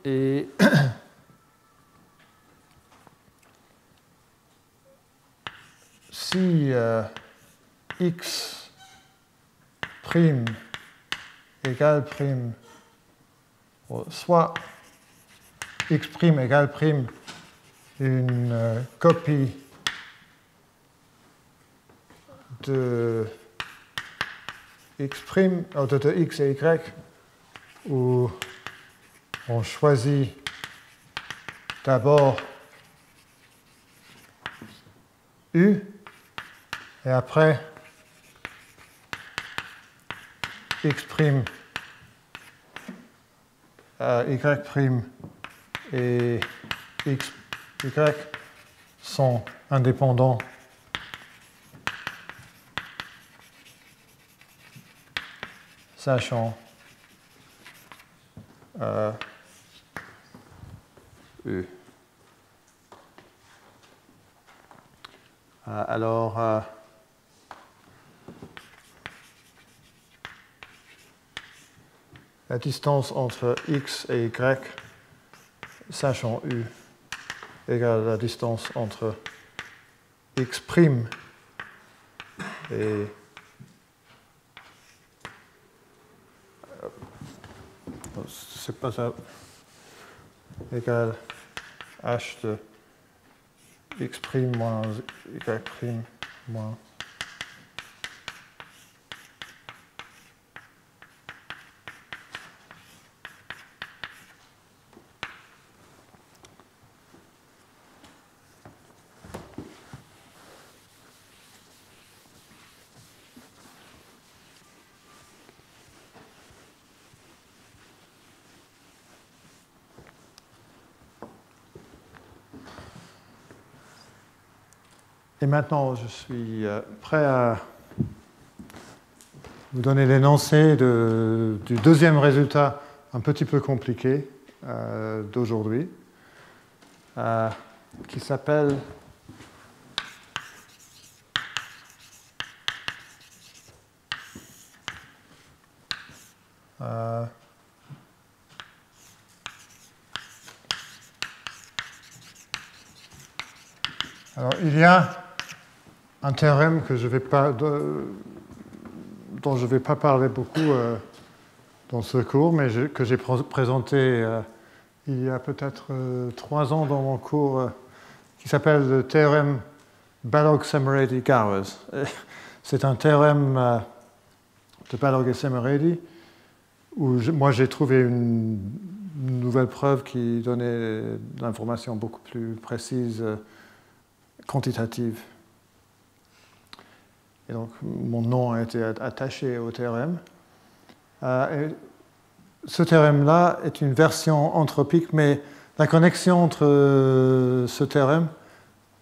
Et si X prime égale prime, soit X prime égale prime une copie de X prime, de X et Y, où on choisit d'abord U et après X prime, Y prime et X, Y sont indépendants sachant U. Alors, la distance entre X et Y, sachant U, égale la distance entre X' et c'est pas ça, égale H de X' moins Y' moins Et maintenant, je suis prêt à vous donner l'énoncé du deuxième résultat un petit peu compliqué d'aujourd'hui, qui s'appelle alors, il y a un théorème que dont je ne vais pas parler beaucoup dans ce cours, mais que j'ai présenté il y a peut-être 3 ans dans mon cours, qui s'appelle le théorème Balog-Semerady-Gowers. C'est un théorème de Balog et Semerady où moi j'ai trouvé une nouvelle preuve qui donnait de l'information beaucoup plus précise, quantitative. Et donc, mon nom a été attaché au théorème. Et ce théorème-là est une version anthropique, mais la connexion entre ce théorème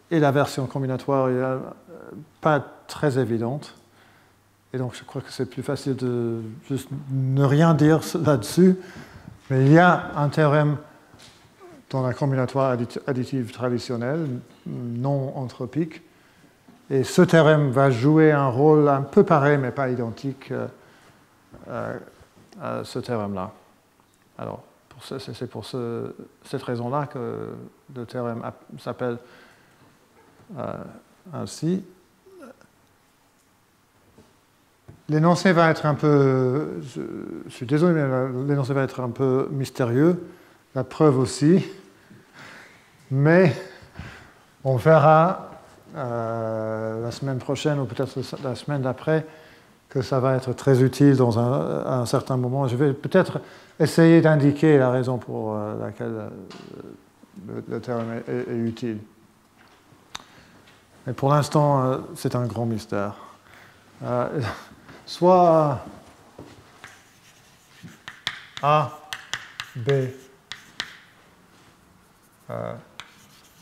et la version combinatoire n'est pas très évidente. Et donc, je crois que c'est plus facile de juste ne rien dire là-dessus. Mais il y a un théorème dans la combinatoire additive traditionnelle, non anthropique. Et ce théorème va jouer un rôle un peu pareil, mais pas identique à ce théorème-là. Alors, c'est pour cette raison-là que le théorème s'appelle ainsi. L'énoncé va être un peu... Je suis désolé, mais l'énoncé va être un peu mystérieux. La preuve aussi. Mais On verra la semaine prochaine ou peut-être la semaine d'après que ça va être très utile à un certain moment. Je vais peut-être essayer d'indiquer la raison pour laquelle le théorème est utile. Mais pour l'instant, c'est un grand mystère. Soit A, B,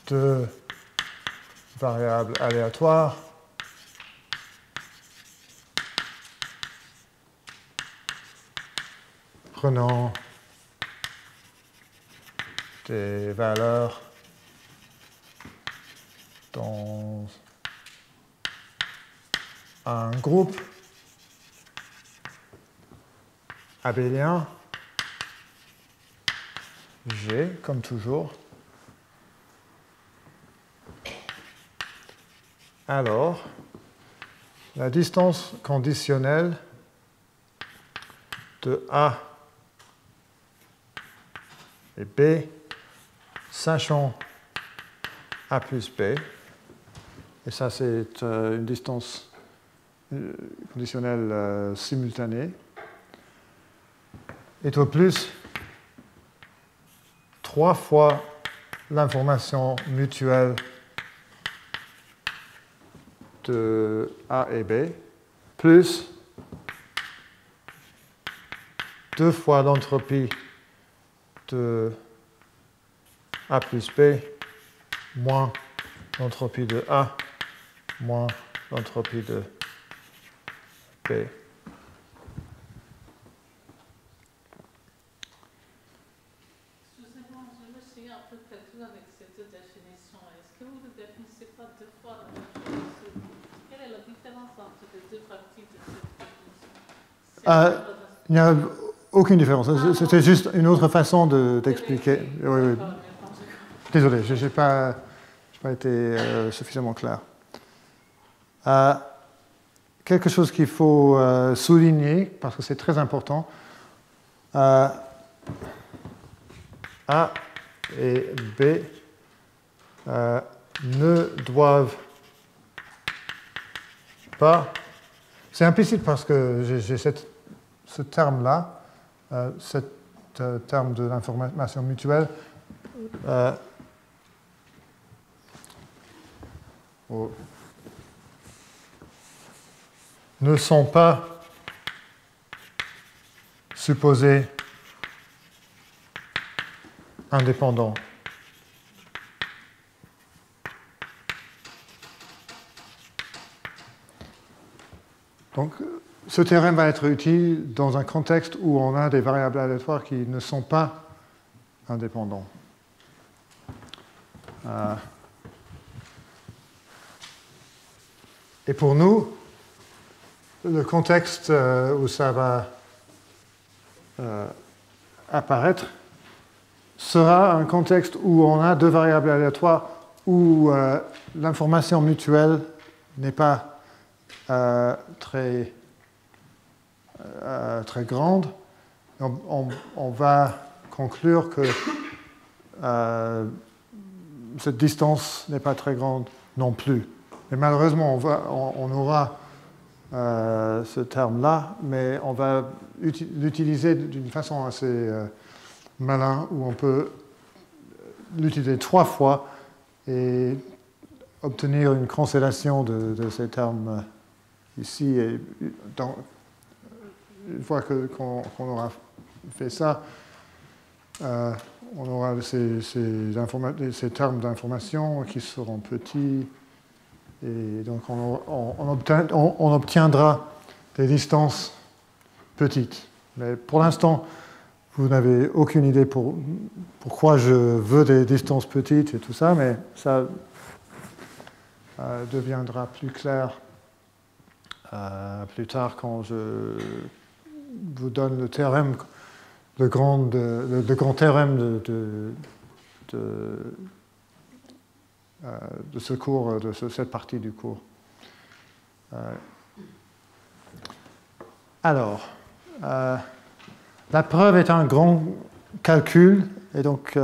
deux variables aléatoires, prenant des valeurs dans un groupe abélien G, comme toujours. Alors, la distance conditionnelle de A et B, sachant A plus B, et ça c'est une distance conditionnelle simultanée, est au plus 3 fois l'information mutuelle de A et B, plus 2 fois l'entropie de A plus B, moins l'entropie de A, moins l'entropie de B. Excusez-moi, je me suis un peu perdue avec cette définition. Est-ce que vous ne définissez pas 2 fois la même chose? Quelle est la différence entre les deux parties de cette définition? Il n'y a aucune différence. C'était juste une autre façon d'expliquer. Oui. Désolé, je n'ai pas été suffisamment clair. Quelque chose qu'il faut souligner, parce que c'est très important. A et B ne doivent pas... C'est implicite parce que j'ai ce terme-là, ce terme de l'information mutuelle, ne sont pas supposés indépendants. Donc, ce théorème va être utile dans un contexte où on a des variables aléatoires qui ne sont pas indépendants. Et pour nous, le contexte où ça va apparaître sera un contexte où on a 2 variables aléatoires où l'information mutuelle n'est pas très grande. On va conclure que cette distance n'est pas très grande non plus. Mais malheureusement, on aura ce terme-là, mais on va l'utiliser d'une façon assez malin, où on peut l'utiliser 3 fois et obtenir une constellation de ces termes ici. Et une fois qu'on aura fait ça, on aura ces termes d'information qui seront petits. Et donc on obtiendra des distances petites. Mais pour l'instant, vous n'avez aucune idée pourquoi je veux des distances petites et tout ça, mais ça deviendra plus clair plus tard quand je vous donne le théorème, le grand théorème de ce cours, de cette partie du cours. Alors, la preuve est un grand calcul Et donc,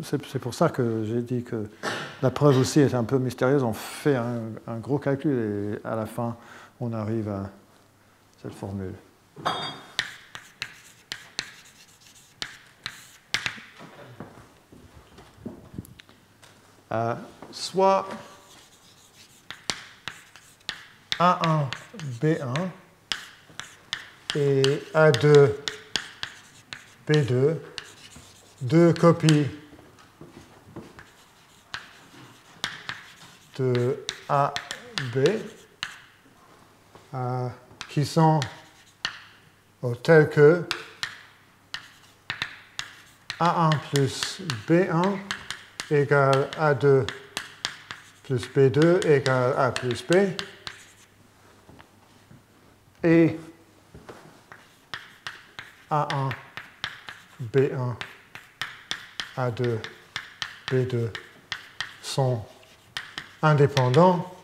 c'est pour ça que j'ai dit que la preuve aussi est un peu mystérieuse. On fait un gros calcul et à la fin, on arrive à cette formule. Soit A1, B1 et A2, B2, deux copies de A, B qui sont telles que A1 plus B1 égale A2 plus B2 égale A plus B et A1, B1, A2, B2 sont indépendants,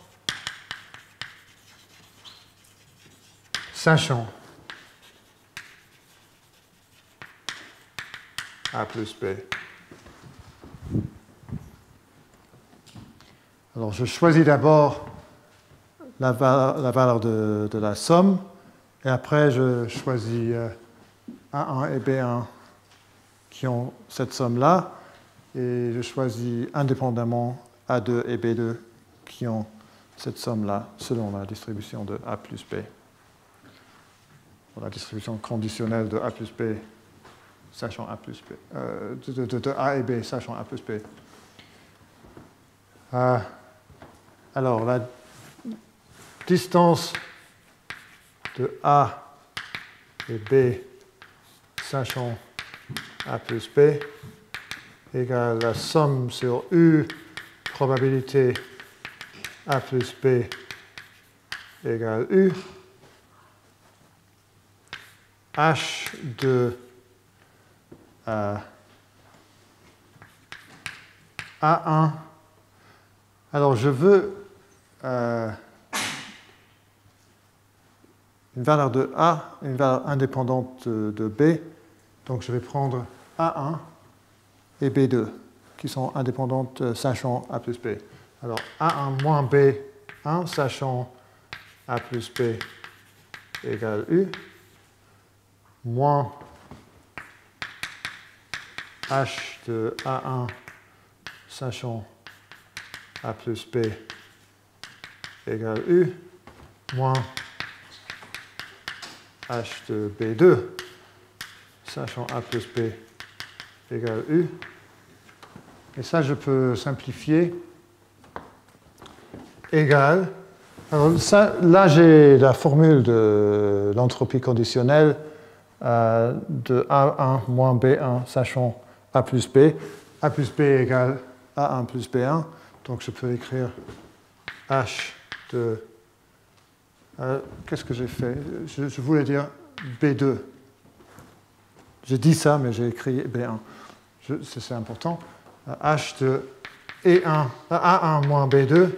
sachant A plus B. Alors, je choisis d'abord la valeur de la somme, et après, je choisis A1 et B1 qui ont cette somme-là, et je choisis indépendamment A2 et B2 qui ont cette somme-là, selon la distribution de A plus B. La distribution conditionnelle de A plus B, sachant A plus B, de A et B, sachant A plus B. Alors, la distance de A et B, sachant A plus B, égale la somme sur U, probabilité A plus B égale U, H de A1. Alors, je veux une valeur de A, une valeur indépendante de B. Donc, je vais prendre A1 et B2, qui sont indépendantes sachant A plus B. Alors, A1 moins B1, sachant A plus B égale U, moins H de A1, sachant A plus B égale U, moins H de B2, sachant A plus B égale U. Et ça, je peux simplifier. Égale. Alors ça, là, j'ai la formule de l'entropie conditionnelle de A1 moins B1, sachant A plus B. A plus B égale A1 plus B1. Donc, je peux écrire H de... qu'est-ce que j'ai fait? Je voulais dire B2. J'ai dit ça, mais j'ai écrit B1. C'est important. H de A1 moins B2,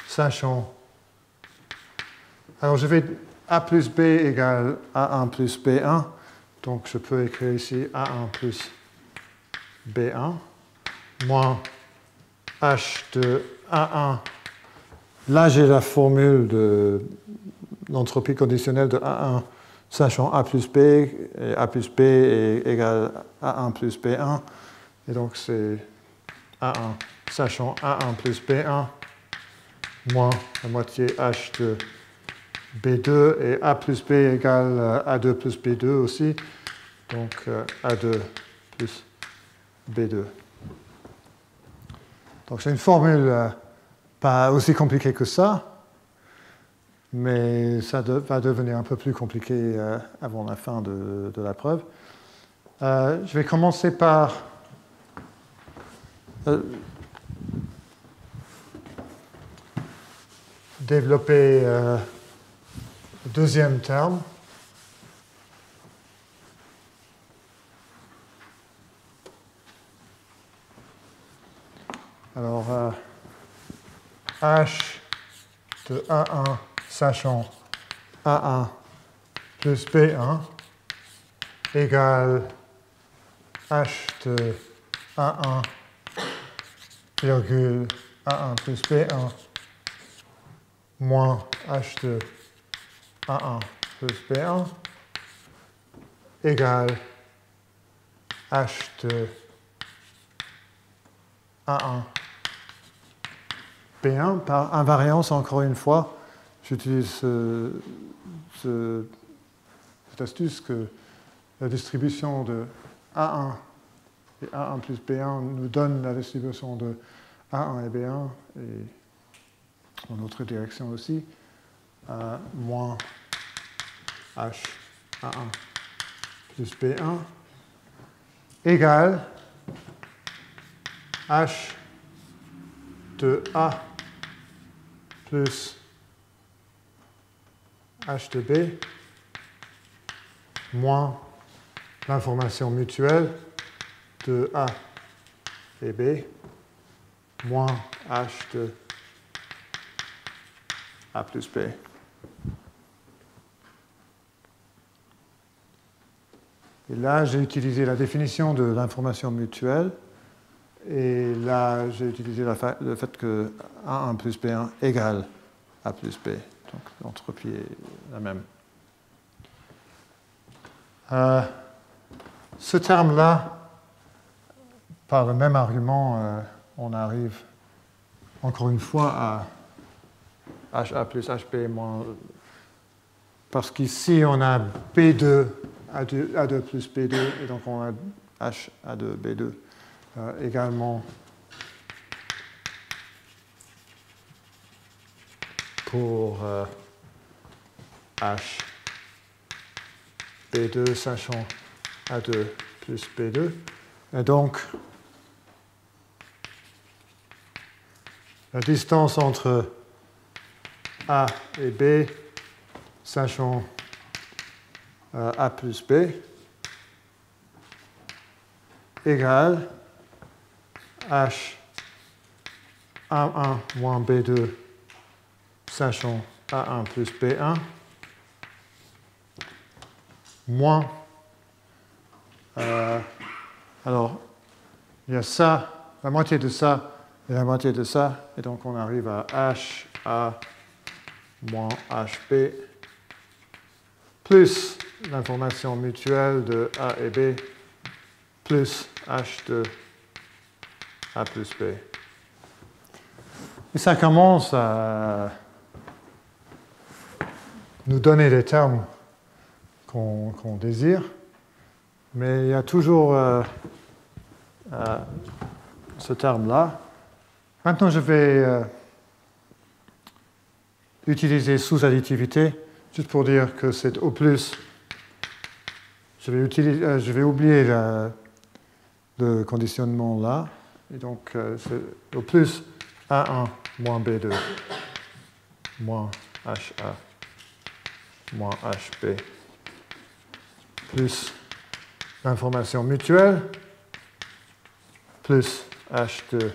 sachant... Alors, je vais... A plus B égale A1 plus B1. Donc, je peux écrire ici A1 plus B1, moins H de A1. Là, j'ai la formule de l'entropie conditionnelle de A1, sachant A plus B, et A plus B est égal à A1 plus B1. Et donc, c'est A1, sachant A1 plus B1, moins la moitié H de B2, et A plus B égale A2 plus B2 aussi. Donc, A2 plus B2. Donc, c'est une formule pas aussi compliquée que ça, mais ça va devenir un peu plus compliqué avant la fin de la preuve. Je vais commencer par développer le deuxième terme. Alors, H de A1 sachant A1 plus B1 égale h de A1 virgule A1 plus B1 moins h de A1 plus B1 égale h de A1 B1 par invariance, encore une fois. J'utilise cette astuce que la distribution de A1 et A1 plus B1 nous donne la distribution de A1 et B1, et en autre direction aussi, moins H A1 plus B1 égale H de A plus H de B moins l'information mutuelle de A et B moins H de A plus B. Et là, j'ai utilisé la définition de l'information mutuelle. Et là, j'ai utilisé le fait que A1 plus B1 égale A plus B. Donc, l'entropie est la même. Ce terme-là, par le même argument, on arrive encore une fois à HA plus HB moins. Parce qu'ici, on a B2, A2 plus B2, et donc on a H A2, B2 également pour H B2 sachant A2 plus B2. Et donc, la distance entre A et B, sachant A plus B, égale H A1 moins B2, sachant A1 plus B1, moins, alors, il y a ça, la moitié de ça et la moitié de ça, et donc on arrive à HA moins HB, plus l'information mutuelle de A et B, plus H de A plus B. Et ça commence à nous donner les termes qu'on désire, mais il y a toujours ce terme-là. Maintenant, je vais utiliser sous-additivité, juste pour dire que c'est au plus. Je vais oublier le conditionnement là, et donc c'est au plus A1 moins B2 moins HA moins HB plus l'information mutuelle plus H de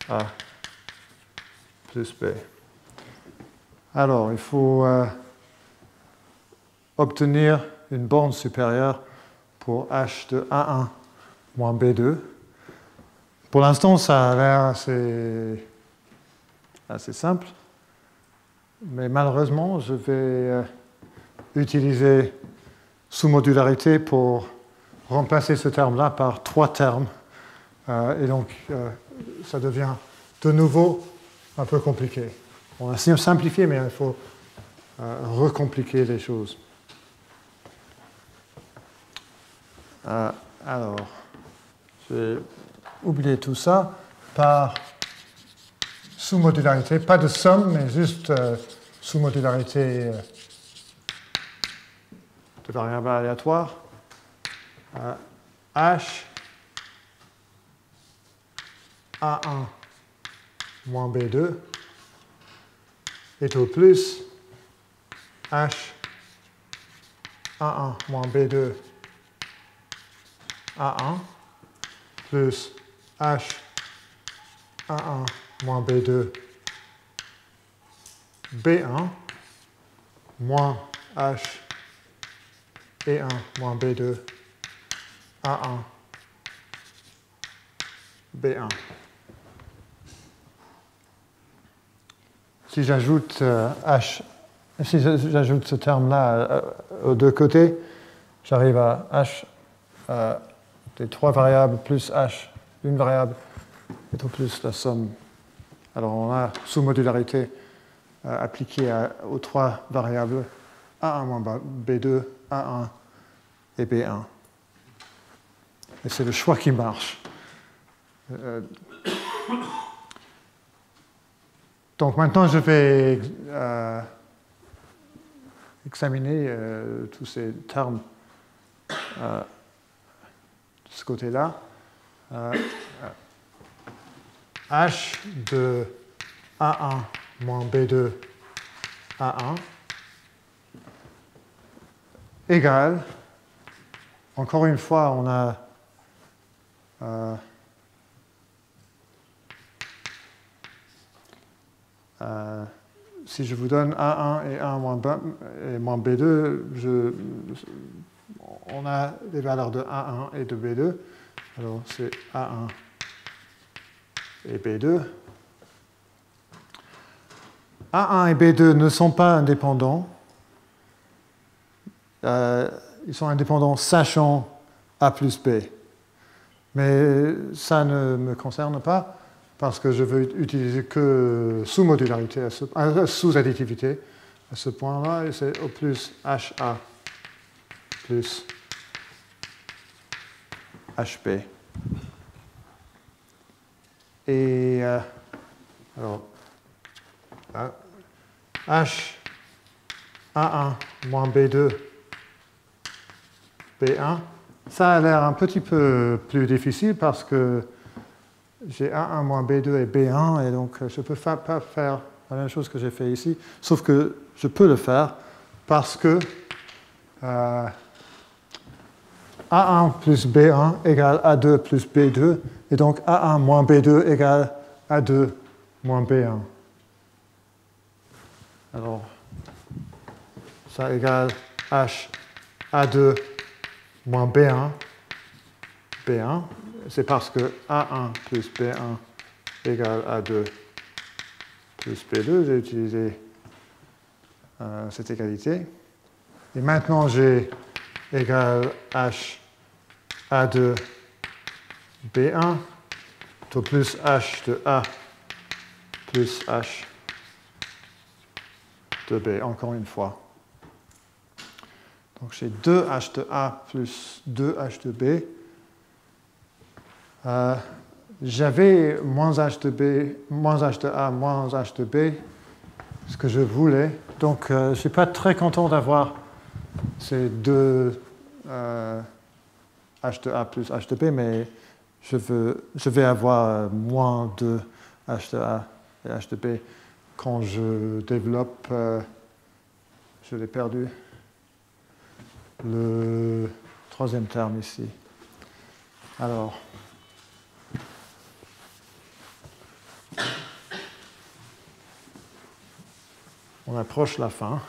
A plus B. Alors, il faut obtenir une borne supérieure pour H de A1 moins B2. Pour l'instant, ça a l'air assez simple, mais malheureusement, je vais utiliser sous-modularité pour remplacer ce terme-là par 3 termes. Et donc, ça devient de nouveau un peu compliqué. On a simplifié, mais il faut recompliquer les choses. Alors, je vais oublier tout ça par sous-modularité, pas de somme, mais juste sous-modularité de variables aléatoires. H A1 moins B2 est au plus H A1 moins B2 A1 plus H A1 moins B2 B1 moins H et 1 moins B2 A1 B1. Si j'ajoute si j'ajoute ce terme-là aux deux côtés, j'arrive à h des 3 variables plus h, une variable, et tout plus la somme. Alors on a sous-modularité appliquée aux 3 variables A1 moins B2, A1 et B1. Et c'est le choix qui marche. Donc maintenant, je vais examiner tous ces termes de ce côté-là. H de A1 moins B2 A1 égale, encore une fois, on a si je vous donne A1 et A1 moins B2, on a les valeurs de A1 et de B2. Alors c'est A1 et B2. A1 et B2 ne sont pas indépendants. Ils sont indépendants sachant A plus B. Mais ça ne me concerne pas parce que je veux utiliser que sous-modularité, sous-additivité à ce point-là, et c'est au plus HA plus HB. Et alors, H A1 moins B2 B1, ça a l'air un petit peu plus difficile parce que j'ai A1 moins B2 et B1, et donc je ne peux pas faire la même chose que j'ai fait ici, sauf que je peux le faire parce que A1 plus B1 égale A2 plus B2, et donc A1 moins B2 égale A2 moins B1. Alors, ça égale H A2 moins B1, B1. C'est parce que A1 plus B1 égale A2 plus B2. J'ai utilisé cette égalité. Et maintenant, j'ai égal H A2 B1 tout plus H de A plus H de B, encore une fois. Donc j'ai 2H de A plus 2H de B. J'avais moins H de B, moins H de A, moins H de B, ce que je voulais. Donc je ne suis pas très content d'avoir ces deux H de A plus H de B, mais je vais avoir moins de H de A et H de B quand je développe, je l'ai perdu, le troisième terme ici. Alors, on approche la fin.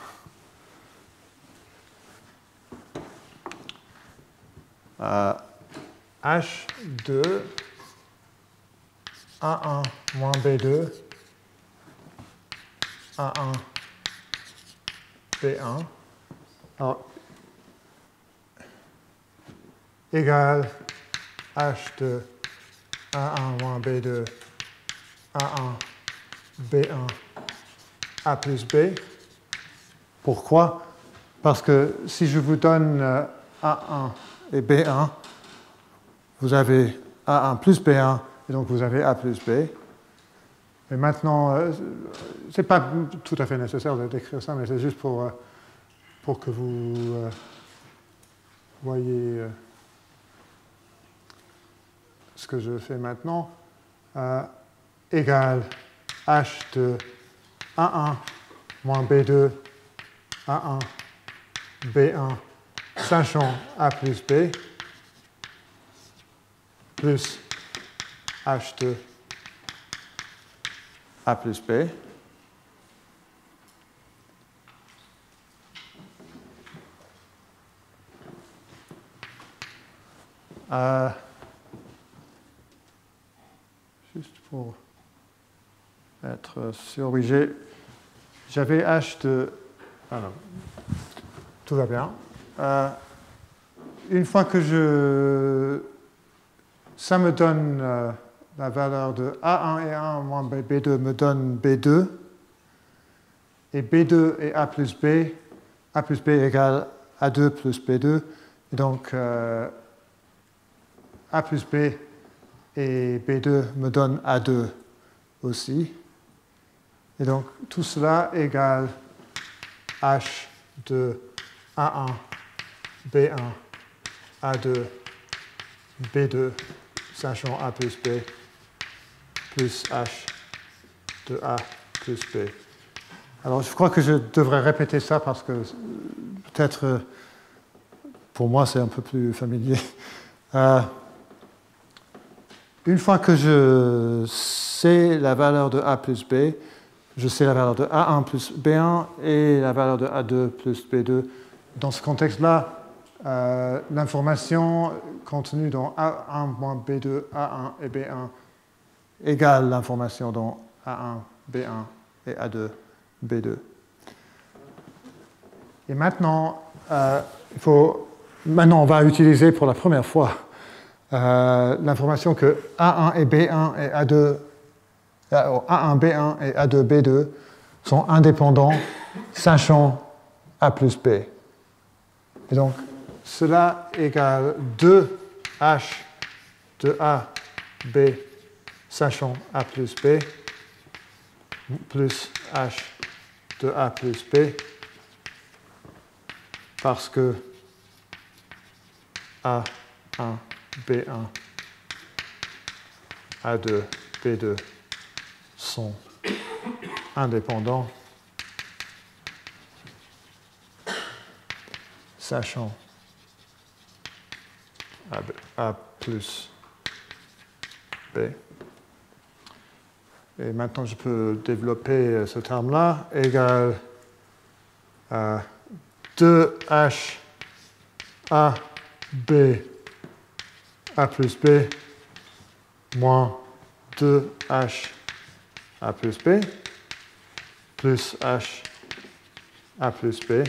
H2 A1 moins B2 A1 B1 alors, égale H de A1 moins B2 A1 B1 A plus B. Pourquoi? Parce que si je vous donne A1 et B1, vous avez A1 plus B1, et donc vous avez A plus B. Et maintenant, ce n'est pas tout à fait nécessaire d'écrire ça, mais c'est juste pour que vous voyez ce que je fais maintenant. Égale H de A1 moins B2 A1 B1 sachant A plus B plus H de A plus B. juste pour être sûr. Oui, j'avais h de... Ah non, tout va bien. Une fois que ça me donne la valeur de A1 et A1 moins B2 me donne B2, et B2 et A plus B égale A2 plus B2, et donc A plus B et B2 me donnent A2 aussi. Et donc tout cela égale H de A1, B1, A2, B2, sachant A plus B, plus H de A plus B. Alors je crois que je devrais répéter ça parce que peut-être pour moi c'est un peu plus familier. Une fois que je sais la valeur de A plus B, je sais la valeur de A1 plus B1 et la valeur de A2 plus B2. Dans ce contexte-là, l'information contenue dans A1 moins B2, A1 et B1 égale l'information dans A1, B1 et A2, B2. Et maintenant, maintenant on va utiliser pour la première fois l'information que A1 et B1 et A1, B1 et A2, B2 sont indépendants, sachant A plus B. Et donc, cela égale 2H de A, B, sachant A plus B, plus H de A plus B, parce que A1, B1, A2, B2 sont indépendants, sachant A plus B. Et maintenant, je peux développer ce terme-là, égale 2H A, B, A plus B, moins 2H A plus B, plus H A plus B.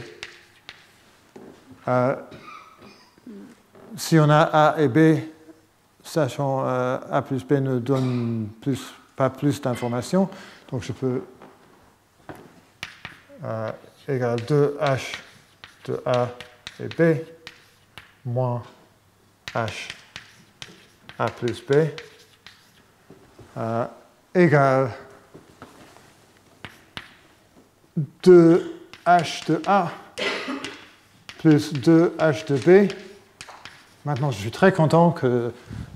Si on a A et B, sachant A plus B ne donne pas plus d'informations, donc je peux égale 2H de A et B moins H A plus B égale 2H de A plus 2H de B. Maintenant, je suis très content que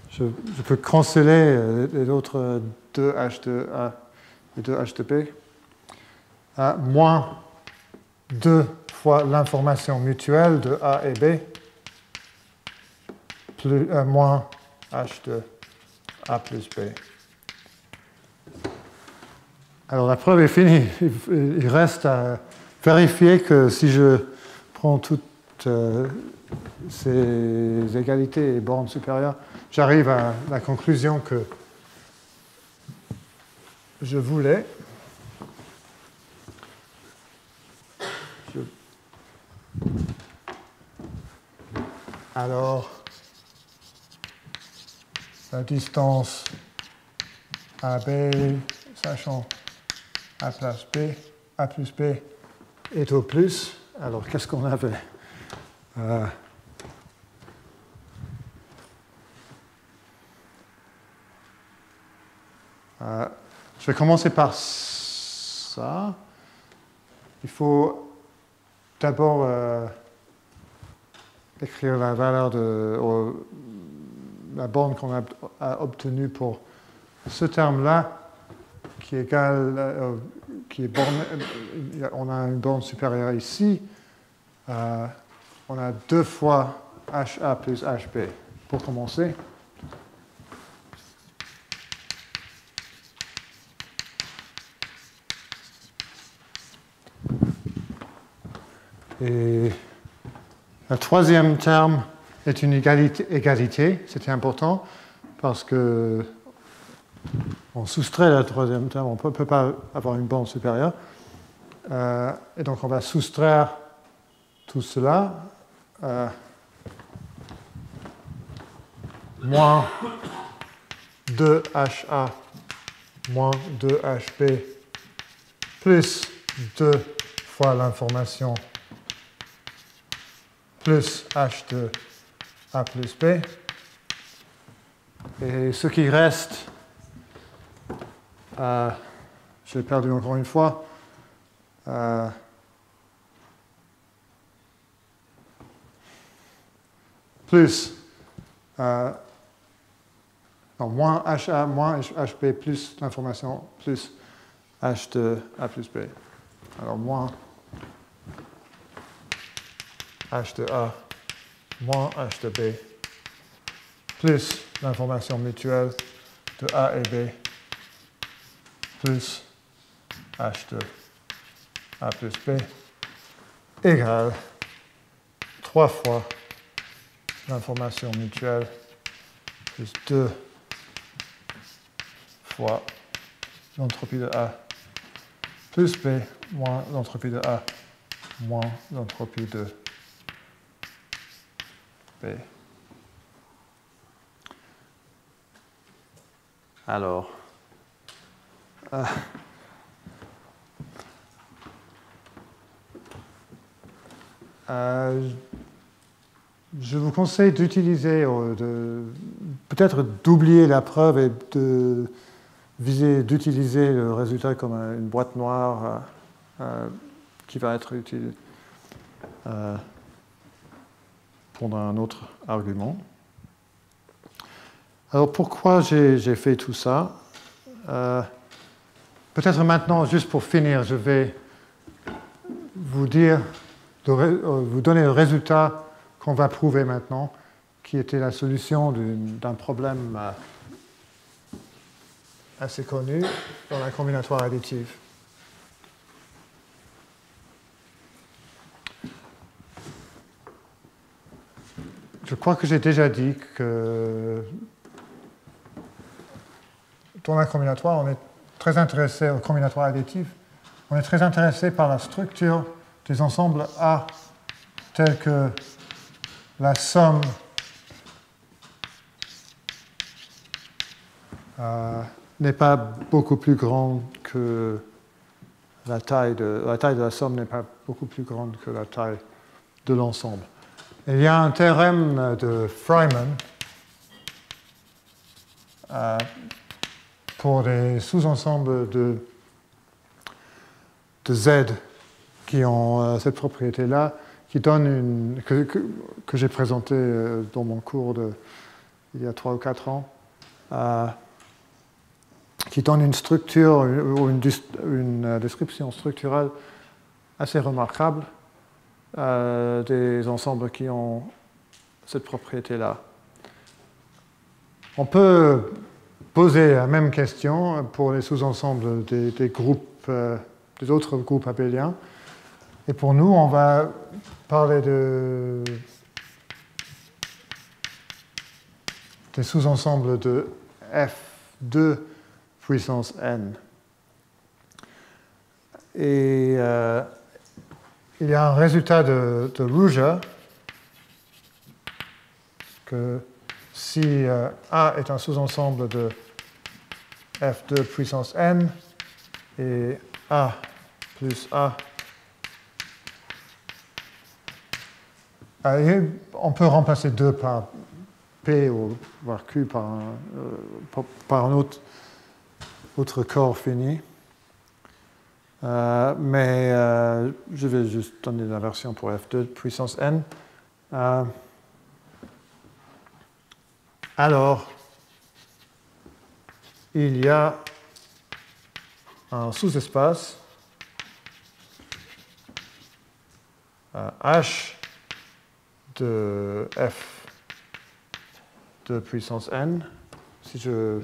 je peux canceller les autres 2H de A et 2H de B. Moins 2 fois l'information mutuelle de A et B, plus, moins H de A plus B. Alors la preuve est finie. Il reste à vérifier que si je prends toutes ces égalités et bornes supérieures, j'arrive à la conclusion que je voulais. Alors, la distance AB, sachant A plus B est au plus. Alors, qu'est-ce qu'on avait? Je vais commencer par ça. Il faut d'abord écrire la valeur de la borne qu'on a obtenue pour ce terme-là, qui est égal, qui est borne, on a une borne supérieure ici. On a 2 fois HA plus HB. Pour commencer, et le troisième terme est une égalité. C'était important parce que On soustrait la troisième terme, on ne peut pas avoir une bande supérieure. Et donc on va soustraire tout cela. Moins 2HA moins 2HB plus 2 fois l'information plus H de A plus B. Et ce qui reste, j'ai perdu encore une fois, plus moins HA moins HB plus l'information plus H de A plus B. Alors moins H de A moins H de B plus l'information mutuelle de A et B plus H de A plus B égale 3 fois l'information mutuelle plus 2 fois l'entropie de A plus B moins l'entropie de A moins l'entropie de B. Alors, je vous conseille d'utiliser, peut-être d'oublier la preuve et d'utiliser le résultat comme une boîte noire qui va être utile pour un autre argument. Alors pourquoi j'ai fait tout ça? Peut-être maintenant, juste pour finir, je vais vous donner le résultat qu'on va prouver maintenant, qui était la solution d'un problème assez connu dans la combinatoire additive. Je crois que j'ai déjà dit que dans la combinatoire, on est très intéressé aux combinatoires additives. On est très intéressé par la structure des ensembles A tels que la somme n'est pas beaucoup plus grande que la taille de la somme n'est pas beaucoup plus grande que la taille de l'ensemble. Il y a un théorème de Freiman pour des sous-ensembles de Z qui ont cette propriété-là, qui donne que j'ai présenté dans mon cours il y a 3 ou 4 ans, qui donne une structure ou une description structurelle assez remarquable des ensembles qui ont cette propriété-là. On peut poser la même question pour les sous-ensembles des groupes, des autres groupes abéliens. Et pour nous, on va parler des sous-ensembles de F2 puissance n. Et il y a un résultat de Ruja que si A est un sous-ensemble de F2 puissance n et A plus A, on peut remplacer 2 par P ou voire Q par un autre corps fini. Mais je vais juste donner la version pour F2 puissance n. Alors, il y a un sous-espace H de F de puissance n. Si je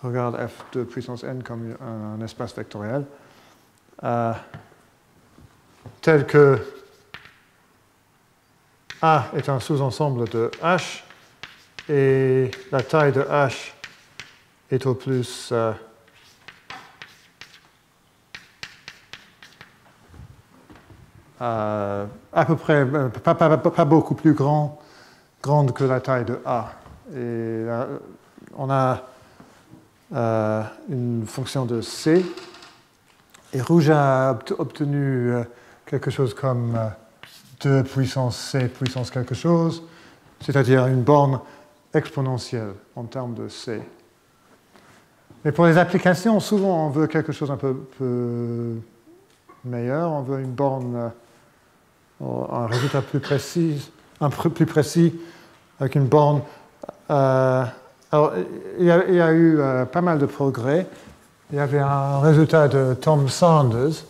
regarde F de puissance n comme un espace vectoriel, tel que A est un sous-ensemble de H et la taille de H est au plus à peu près, pas beaucoup plus grande que la taille de A. Et là, on a une fonction de C. Et Rouge a obtenu quelque chose comme 2 puissance C puissance quelque chose, c'est-à-dire une borne exponentielle en termes de C. Mais pour les applications, souvent on veut quelque chose un peu meilleur, on veut une borne, un résultat plus précis, avec une borne. Alors, il y a eu pas mal de progrès. Il y avait un résultat de Tom Sanders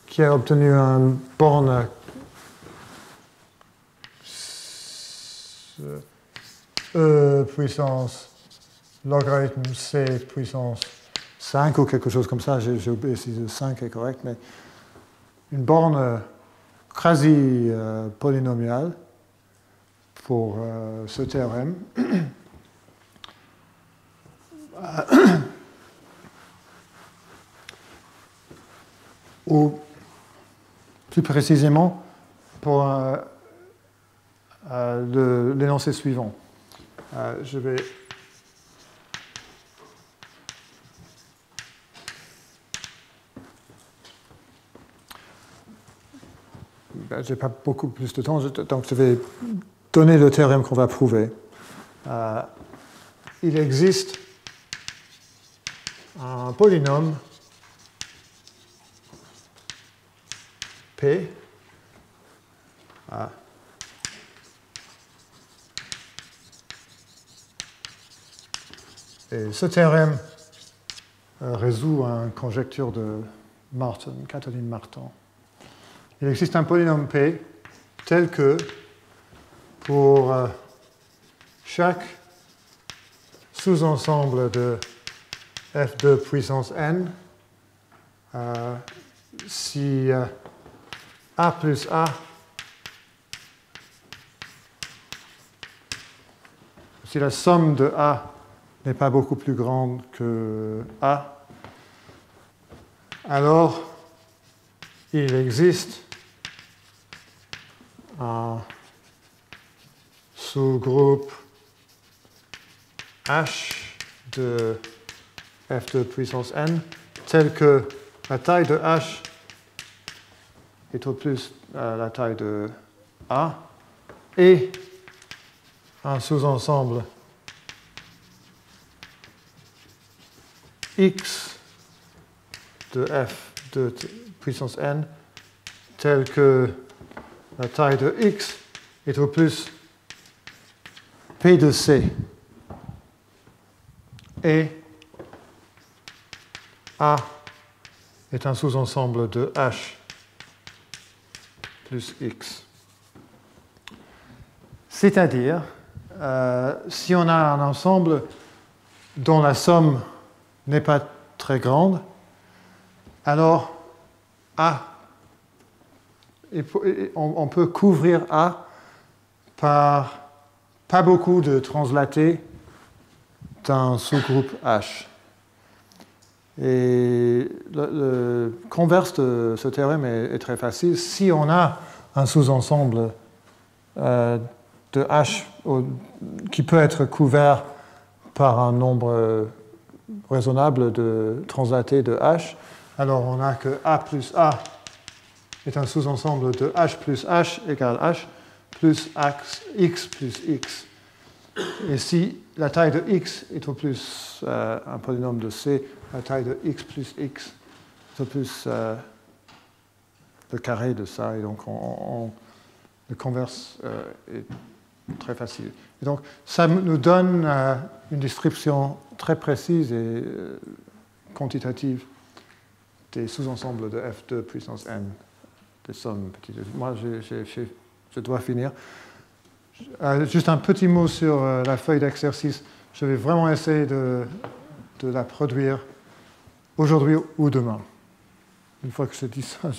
qui a obtenu une borne E puissance logarithme C puissance 5 ou quelque chose comme ça. J'ai oublié si le 5 est correct, mais une borne quasi polynomiale pour ce théorème. Ou plus précisément pour l'énoncé suivant. Je vais je n'ai pas beaucoup plus de temps, donc je vais donner le théorème qu'on va prouver. Il existe un polynôme P et ce théorème résout une conjecture de Martin, Katalin Martin. Il existe un polynôme P tel que pour chaque sous-ensemble de f2 puissance n, si A plus A si la somme de A n'est pas beaucoup plus grande que A, alors il existe un sous-groupe H de f de puissance n tel que la taille de H est au plus la taille de A et un sous-ensemble X de f de puissance n tel que la taille de X est au plus P de C et A est un sous-ensemble de H plus X. C'est-à-dire, si on a un ensemble dont la somme n'est pas très grande, alors A, on peut couvrir A par pas beaucoup de translatés d'un sous-groupe H. Et le converse de ce théorème est très facile. Si on a un sous-ensemble de H qui peut être couvert par un nombre raisonnable de translatés de H, alors on a que A plus A est un sous-ensemble de H plus H égale H plus X plus X. Et si la taille de X est au plus un polynôme de C, la taille de X plus X est au plus le carré de ça, et donc le converse est très facile. Et donc ça nous donne une description très précise et quantitative des sous-ensembles de f2 puissance n, des sommes petites. Moi, je dois finir. Juste un petit mot sur la feuille d'exercice. Je vais vraiment essayer de la produire aujourd'hui ou demain. Une fois que je dis ça,